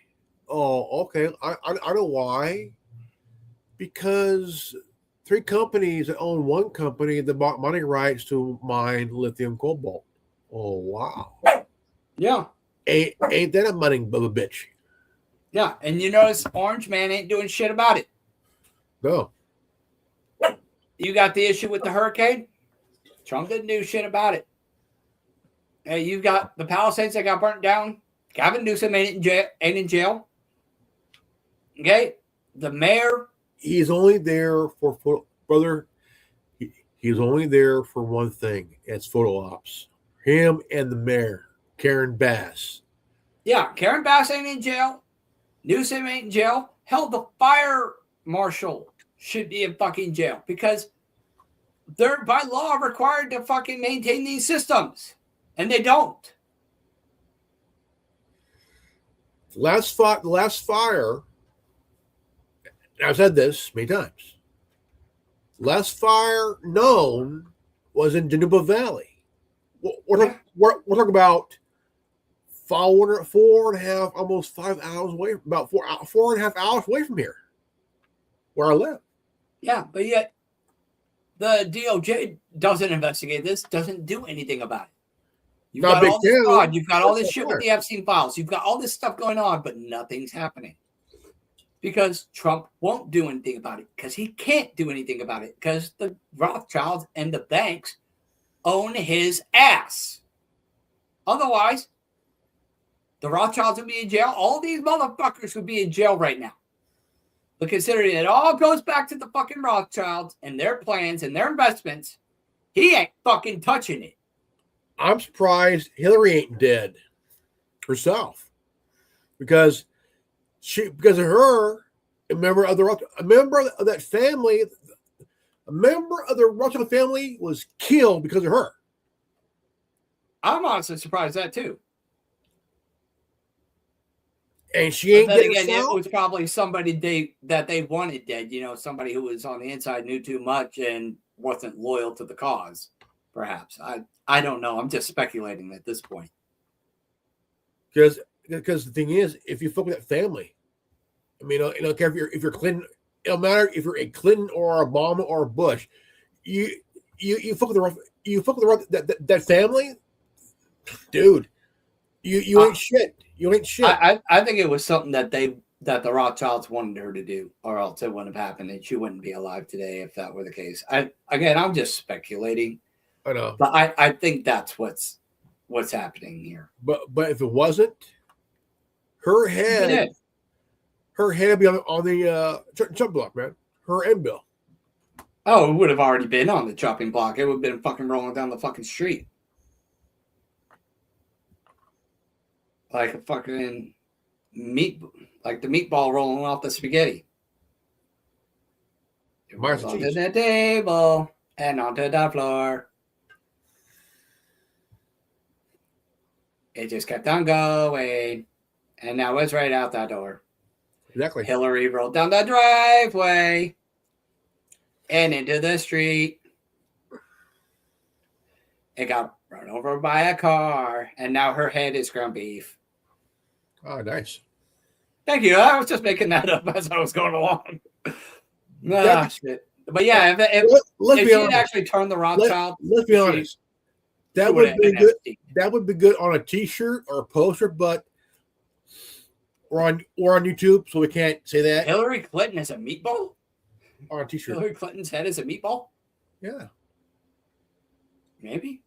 Oh, okay. I know why. Because 3 companies that own one company that bought mining rights to mine lithium cobalt. Oh wow. Yeah. Ain't that a mining of a bitch? Yeah. And you notice Orange Man ain't doing shit about it. No. You got the issue with the hurricane. Trump didn't do shit about it. Hey, you've got the Palisades that got burnt down. Gavin Newsom ain't in jail. Okay? The mayor. He's only there for brother. He's only there for one thing. It's photo ops. Him and the mayor, Karen Bass. Yeah, Karen Bass ain't in jail. Newsom ain't in jail. Hell, the fire marshal should be in fucking jail because they're by law required to fucking maintain these systems. And they don't. Last fire, I've said this many times. Last fire known was in Genuba Valley. We're talking about 4.5, almost 5 hours away, about 4.5 hours away from here, where I live. Yeah, but yet the DOJ doesn't investigate this, doesn't do anything about it. You've Not got big all this deal. fraud. You've got all this That's shit not with the Epstein files. You've got all this stuff going on, but nothing's happening. Because Trump won't do anything about it. Because he can't do anything about it. Because the Rothschilds and the banks own his ass. Otherwise, the Rothschilds would be in jail. All these motherfuckers would be in jail right now. But considering it all goes back to the fucking Rothschilds and their plans and their investments, he ain't fucking touching it. I'm surprised Hillary ain't dead herself, because of her, a member of that family, a member of the Rothschild family was killed because of her. I'm honestly surprised at that too. And she ain't But then getting again, herself. it was probably somebody that they wanted dead. You know, somebody who was on the inside, knew too much, and wasn't loyal to the cause. Perhaps I don't know. I'm just speculating at this point. Because the thing is, if you fuck with that family, I mean, you know, if you're Clinton, it don't matter if you're a Clinton or Obama or Bush, you fuck with that family, dude. You ain't shit. You ain't shit. I think it was something that the Rothschilds wanted her to do, or else it wouldn't have happened, and she wouldn't be alive today if that were the case. I'm just speculating. I know, But I think that's what's happening here. but if it wasn't, her head would be on the chopping block, man. Her and Bill. Oh, it would have already been on the chopping block. It would have been fucking rolling down the fucking street. Like a fucking like the meatball rolling off the spaghetti. It Mars was and onto cheese. the table and onto the floor. It just kept on going. And now it's right out that door. Exactly. Hillary rolled down the driveway and into the street. It got run over by a car, and now her head is ground beef. Oh, nice. Thank you. I was just making that up as I was going along. Shit. But yeah, Let's if be she had honest. actually turned the Rothschild, Let's be honest. That would be good. That would be good on a T-shirt or a poster, but or on YouTube, so we can't say that Hillary Clinton is a meatball? on a T-shirt. Hillary Clinton's head is a meatball? Yeah. Maybe.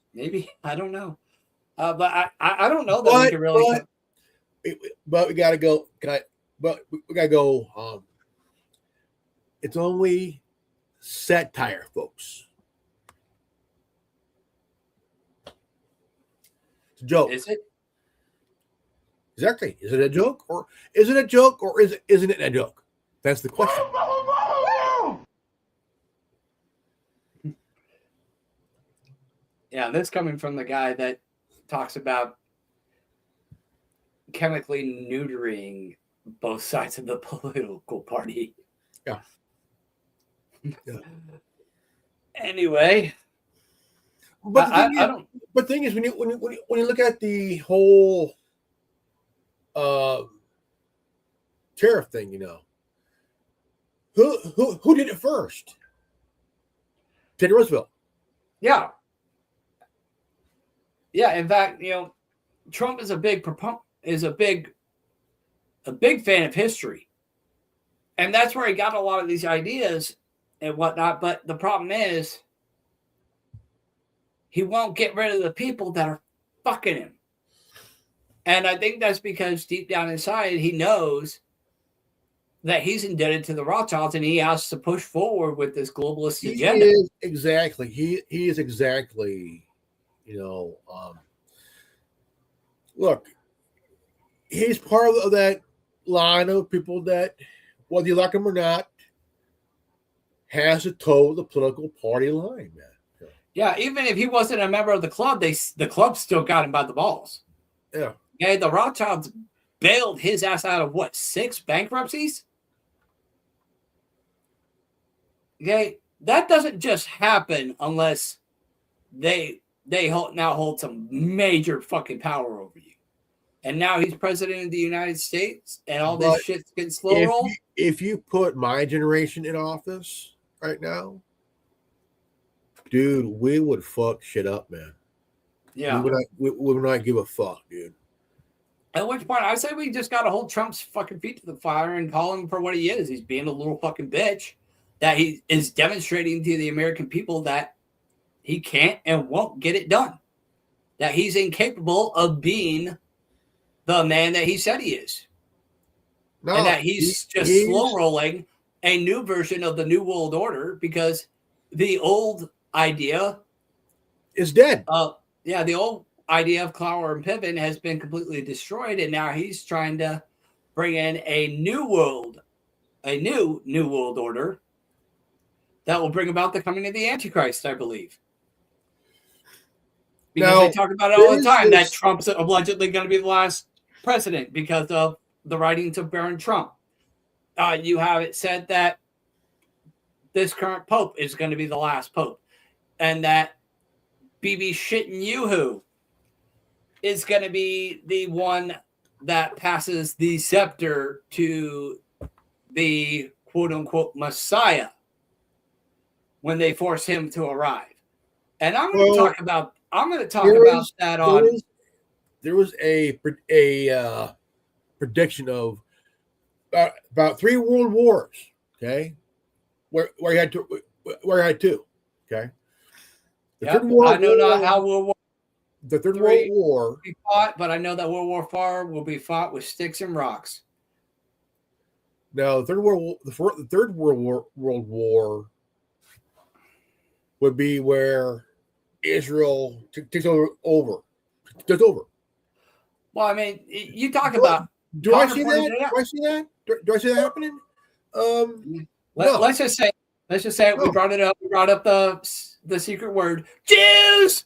I don't know. But I don't know that we can really. But we gotta go. We gotta go. It's only satire, folks. It's a joke. Is it? Exactly. Is it a joke, or isn't it a joke? That's the question. Yeah, this coming from the guy that talks about chemically neutering both sides of the political party. Yeah. Yeah. Anyway, But the thing I is, don't. but the thing is, when you look at the whole tariff thing, who did it first? Teddy Roosevelt. Yeah. Yeah. In fact, Trump is a big fan of history, and that's where he got a lot of these ideas and whatnot. But the problem is, he won't get rid of the people that are fucking him. And I think that's because deep down inside, he knows that he's indebted to the Rothschilds, and he has to push forward with this globalist agenda. He is exactly, look, he's part of that line of people that, whether you like him or not, has to toe the political party line, man. Yeah, even if he wasn't a member of the club, the club still got him by the balls. Yeah. Okay, the Rothschilds bailed his ass out of 6 bankruptcies? Okay, that doesn't just happen unless they now hold some major fucking power over you. And now he's president of the United States, and all this shit's getting slow rolled. If you put my generation in office right now, dude, we would fuck shit up, man. Yeah. We would not give a fuck, dude. At which point, I say we just got to hold Trump's fucking feet to the fire and call him for what he is. He's being a little fucking bitch, that he is demonstrating to the American people that he can't and won't get it done, that he's incapable of being the man that he said he is, and that he's slow rolling a new version of the New World Order, because the old idea is dead. The old idea of Clower and Piven has been completely destroyed, and now he's trying to bring in a new New World Order that will bring about the coming of the Antichrist, I believe. Because they talk about it all the time, that Trump's allegedly going to be the last president because of the writings of Baron Trump. You have it said that this current pope is going to be the last pope, and that BB Shittin' Yoo-Hoo is going to be the one that passes the scepter to the quote-unquote Messiah when they force him to arrive. And I'm going to talk about that on. There was a prediction of about 3 world wars. Okay, where you had two. Okay, the Third World I know War, not how World War. The Third World War will be fought, but I know that World War IV will be fought with sticks and rocks. Now, the Third World War would be where Israel takes over. Takes over. Well, I mean, you talk about. Do I see that? Do I see that? Do I see that happening? Let's just say we brought it up. We brought up the secret word, Jews.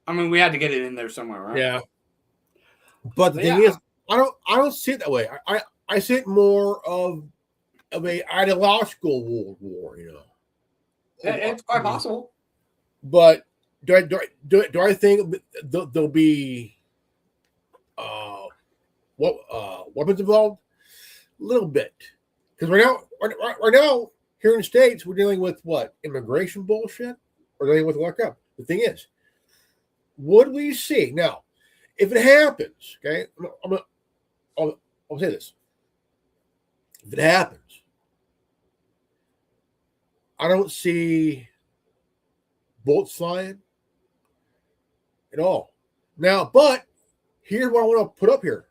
I mean, we had to get it in there somewhere, right? Yeah. But the thing is, I don't see it that way. I see it more of a ideological world war, It's quite possible. But do I think there'll be weapons involved? A little bit, because right now here in the States we're dealing with what, immigration bullshit, or dealing with lockup. The thing is, would we see now if it happens? Okay, I'll say this: if it happens, I don't see bullets flying at all. Now, but here's what I want to put up here.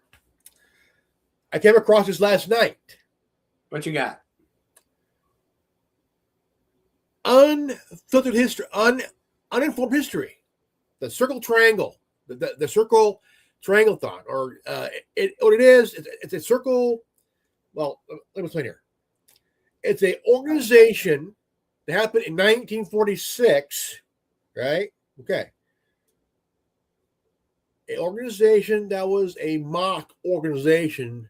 I came across this last night. What you got? unfiltered history, uninformed history. The circle triangle, the circle triangle-thon, or what it is, it's a circle. Well, let me explain here. It's an organization that happened in 1946, right? Okay. An organization that was a mock organization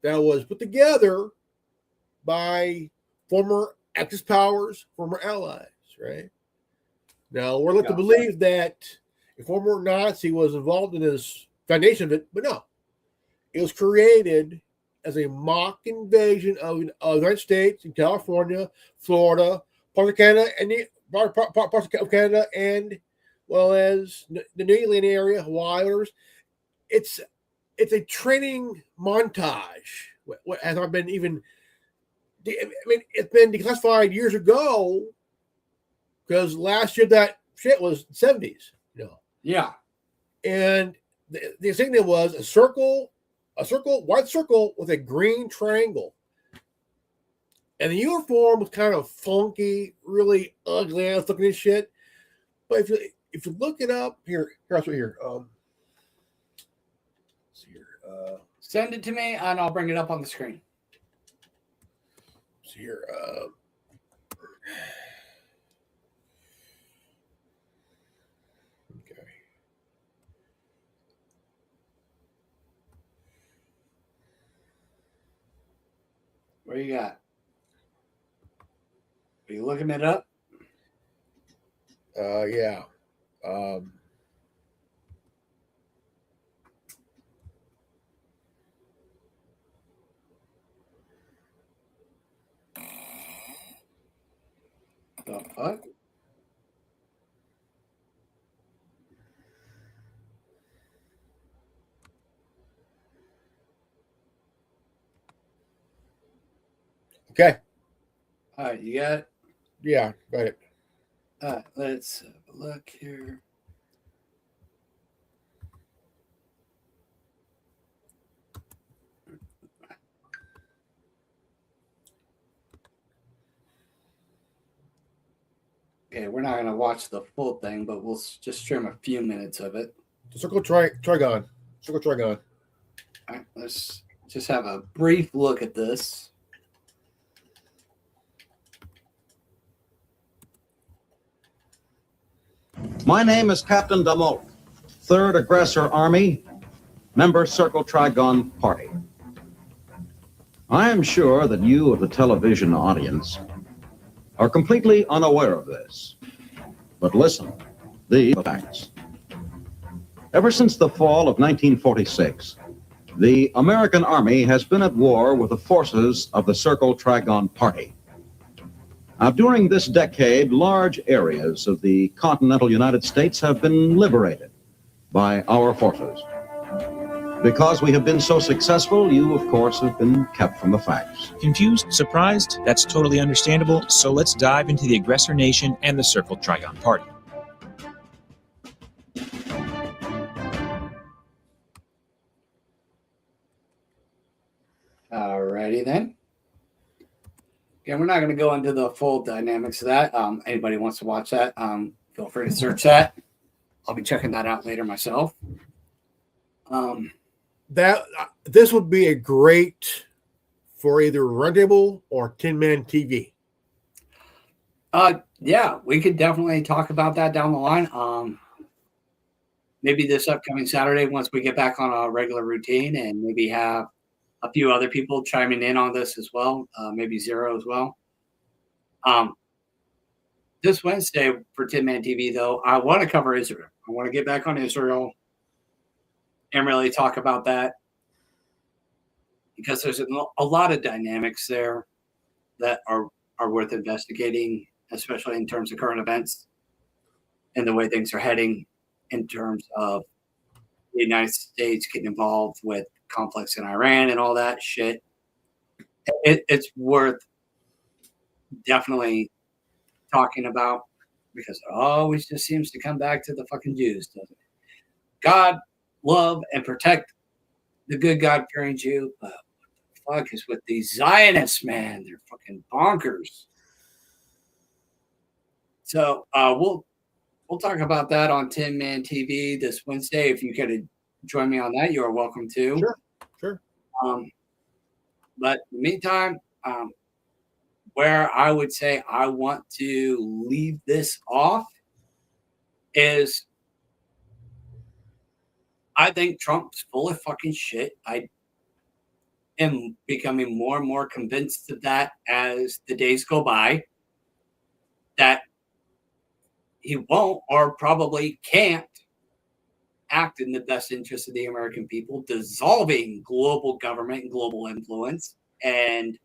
that was put together by former Axis powers, former allies, right? Now, we're led to believe that a former Nazi was involved in this foundation of it, but no. It was created as a mock invasion of the United States in California, Florida, parts of Canada, and parts of Canada, and well as the New England area, Hawaii. It's a training montage. What has not been even. I mean, it's been declassified years ago because last year that shit was 70s. You know. Yeah. And the insignia was a circle, white circle with a green triangle. And the uniform was kind of funky, really ugly ass looking and shit. But if you look it up here, right here. See here. Send it to me and I'll bring it up on the screen. See here. Okay. What do you got? Are you looking it up? Yeah. The fuck? Okay. All right, you got it? Yeah, got it. All right, let's have a look here. Okay, we're not going to watch the full thing, but we'll just stream a few minutes of it. The circle trigon. Circle trigon. All right, let's just have a brief look at this. My name is Captain Damote, 3rd Aggressor Army, member Circle Trigon Party. I am sure that you of the television audience are completely unaware of this. But listen, these are facts. Ever since the fall of 1946, the American Army has been at war with the forces of the Circle Trigon Party. Now, during this decade, large areas of the continental United States have been liberated by our forces. Because we have been so successful, you, of course, have been kept from the facts. Confused? Surprised? That's totally understandable. So let's dive into the aggressor nation and the Circle Trigon Party. Alrighty then. Again, we're not going to go into the full dynamics of that. Anybody wants to watch that, feel free to search that. I'll be checking that out later myself. This would be a great for either Roundtable or Tin Man TV. Yeah, we could definitely talk about that down the line. Maybe this upcoming Saturday, once we get back on a regular routine, and maybe have a few other people chiming in on this as well. Maybe Zero as well. This Wednesday for Tin Man TV, though, I want to cover Israel. I want to get back on Israel and really talk about that, because there's a lot of dynamics there that are worth investigating, especially in terms of current events and the way things are heading in terms of the United States getting involved with conflicts in Iran and all that shit. It's worth definitely talking about, because it always just seems to come back to the fucking Jews, doesn't it? God love and protect the good God-fearing Jew, but what the fuck is with these Zionists, man? They're fucking bonkers. So we'll talk about that on Tin Man TV this Wednesday. If you could join me on that, you are welcome to. Sure. But in the meantime, where I would say I want to leave this off is I think Trump's full of fucking shit. I am becoming more and more convinced of that as the days go by, that he won't or probably can't act in the best interest of the American people, dissolving global government and global influence, and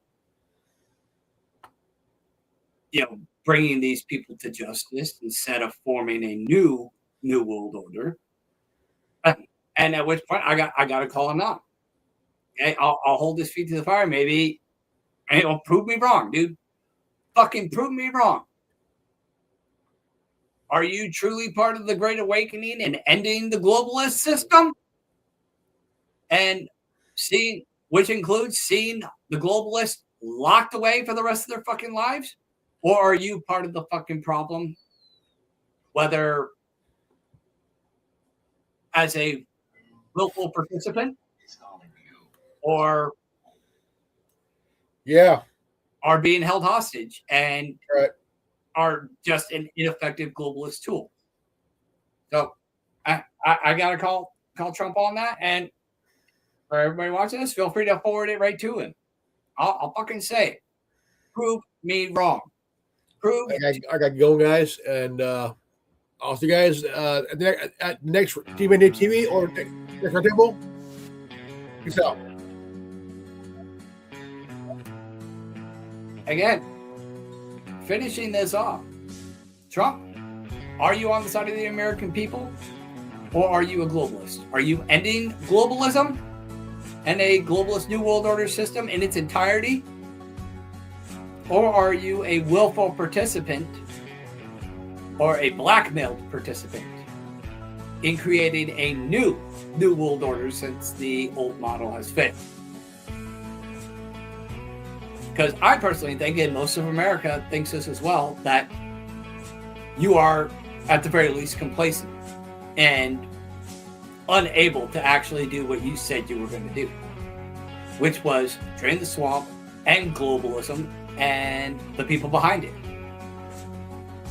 bringing these people to justice instead of forming a new world order. And at which point I got to call him out. Okay, I'll hold his feet to the fire. Maybe, and he'll prove me wrong, dude. Fucking prove me wrong. Are you truly part of the Great Awakening and ending the globalist system? And which includes seeing the globalists locked away for the rest of their fucking lives? Or are you part of the fucking problem? Whether as a willful participant or are being held hostage and are just an ineffective globalist tool. So I gotta call Trump on that. And for everybody watching this, feel free to forward it right to him. I'll fucking say it. Prove me wrong. I got to go, guys, and I'll see you guys at next TV or next table. Peace out. Again, finishing this off, Trump, are you on the side of the American people, or are you a globalist? Are you ending globalism and a globalist New World Order system in its entirety? Or are you a willful participant or a blackmailed participant in creating a new World Order since the old model has failed? Because I personally think, and most of America thinks this as well, that you are at the very least complacent and unable to actually do what you said you were going to do, which was drain the swamp and globalism and the people behind it.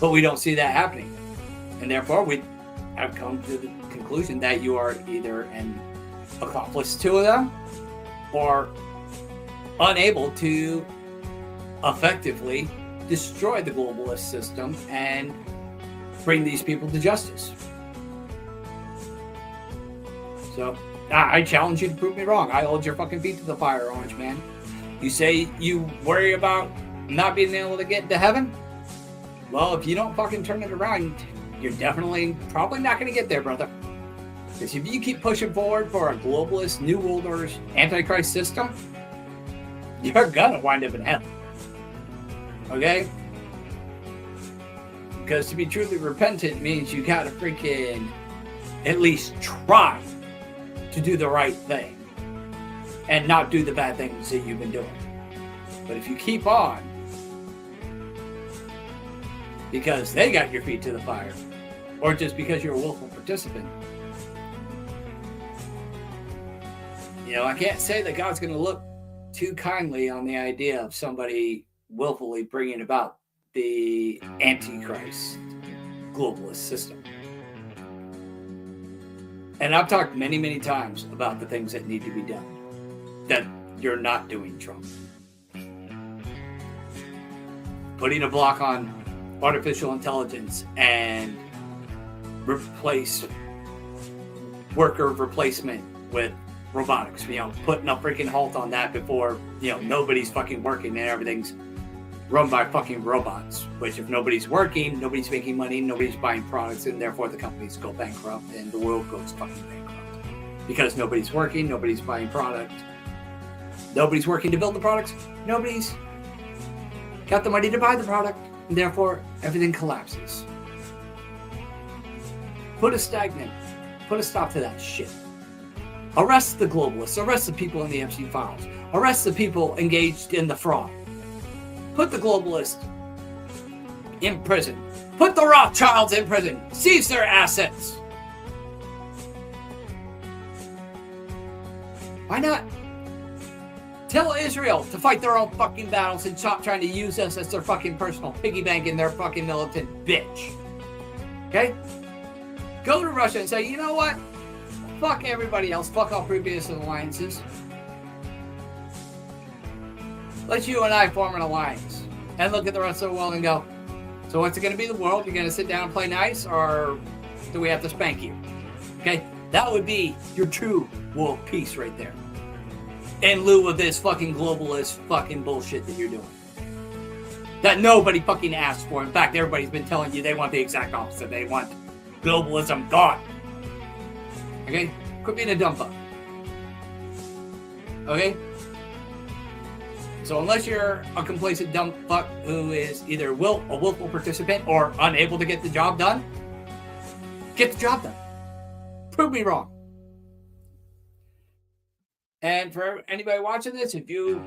But we don't see that happening. And therefore, we have come to the conclusion that you are either an accomplice to them or unable to effectively destroy the globalist system and bring these people to justice. So I challenge you to prove me wrong. I hold your fucking feet to the fire, Orange Man. You say you worry about not being able to get to heaven? Well, if you don't fucking turn it around, you're probably not going to get there, brother. Because if you keep pushing forward for a globalist, New World Order, Antichrist system, you're going to wind up in hell. Okay? Because to be truly repentant means you got to freaking at least try to do the right thing and not do the bad things that you've been doing. But if you keep on because they got your feet to the fire, or just because you're a willful participant, I can't say that God's going to look too kindly on the idea of somebody willfully bringing about the Antichrist globalist system. And I've talked many, many times about the things that need to be done that you're not doing, Trump. Putting a block on artificial intelligence and replace worker replacement with robotics, putting a freaking halt on that before, nobody's fucking working and everything's run by fucking robots, which if nobody's working, nobody's making money, nobody's buying products, and therefore the companies go bankrupt and the world goes fucking bankrupt. Because nobody's working, nobody's buying product, nobody's working to build the products, nobody's got the money to buy the product, and therefore everything collapses. Put a stop to that shit. Arrest the globalists, arrest the people in the Epstein files, arrest the people engaged in the fraud. Put the globalists in prison. Put the Rothschilds in prison. Seize their assets. Why not? Tell Israel to fight their own fucking battles and stop trying to use us as their fucking personal piggy bank in their fucking militant bitch. Okay? Go to Russia and say, you know what? Fuck everybody else. Fuck all previous alliances. Let you and I form an alliance. And look at the rest of the world and go, so what's it going to be the world? You're going to sit down and play nice, or do we have to spank you? Okay? That would be your true world peace right there. In lieu of this fucking globalist fucking bullshit that you're doing. That nobody fucking asked for. In fact, everybody's been telling you they want the exact opposite. They want globalism gone. Okay? Quit being a dumb fuck. Okay? So unless you're a complacent dumb fuck who is either a willful participant or unable to get the job done, get the job done. Prove me wrong. And for anybody watching this, if you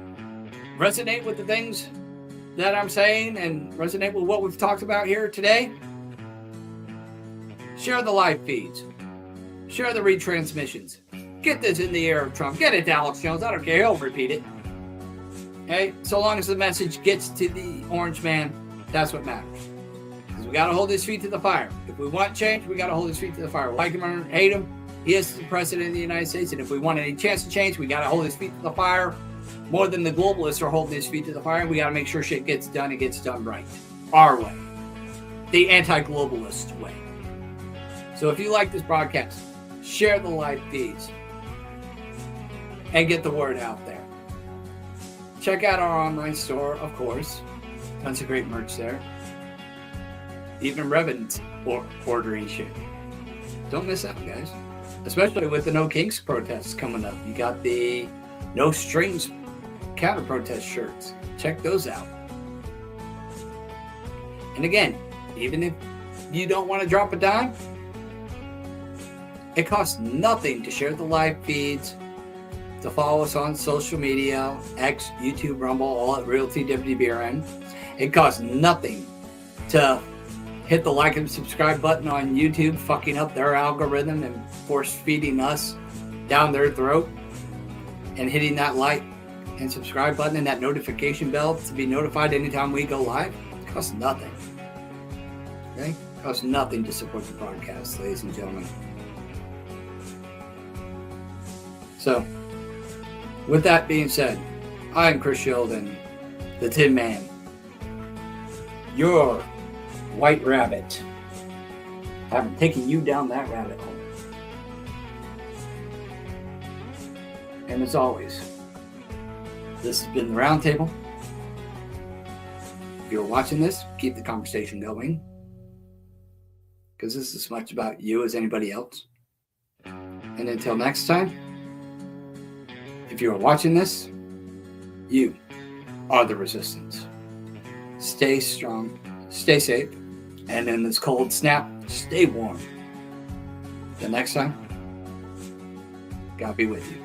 resonate with the things that I'm saying and resonate with what we've talked about here today, share the live feeds. Share the retransmissions. Get this in the ear of Trump. Get it to Alex Jones. I don't care. He'll repeat it. Okay? So long as the message gets to the orange man, that's what matters. Because we got to hold his feet to the fire. If we want change, we got to hold his feet to the fire. Like him or hate him, he is the president of the United States, and if we want any chance to change, we got to hold his feet to the fire more than the globalists are holding his feet to the fire. We got to make sure shit gets done and gets done right. Our way. The anti-globalist way. So if you like this broadcast, share the live feeds and get the word out there. Check out our online store, of course. Tons of great merch there. Even Reven's ordering shit. Don't miss out, guys. Especially with the No Kinks protests coming up. You got the No Strings counter protest shirts. Check those out. And again, even if you don't want to drop a dime, it costs nothing to share the live feeds, to follow us on social media, X, YouTube, Rumble, all at Realty WBRN. It costs nothing to hit the like and subscribe button on YouTube, fucking up their algorithm and force feeding us down their throat, and hitting that like and subscribe button and that notification bell to be notified anytime we go live. It costs nothing. Okay? It costs nothing to support the broadcast, ladies and gentlemen. So, with that being said, I'm Chris Sheldon, the Tin Man. Your White Rabbit. Haven't taken you down that rabbit hole. And as always, this has been the Roundtable. If you're watching this, keep the conversation going, because this is as much about you as anybody else. And until next time, if you are watching this, you are the resistance. Stay strong, stay safe, and in this cold snap, stay warm. Till next time, God be with you.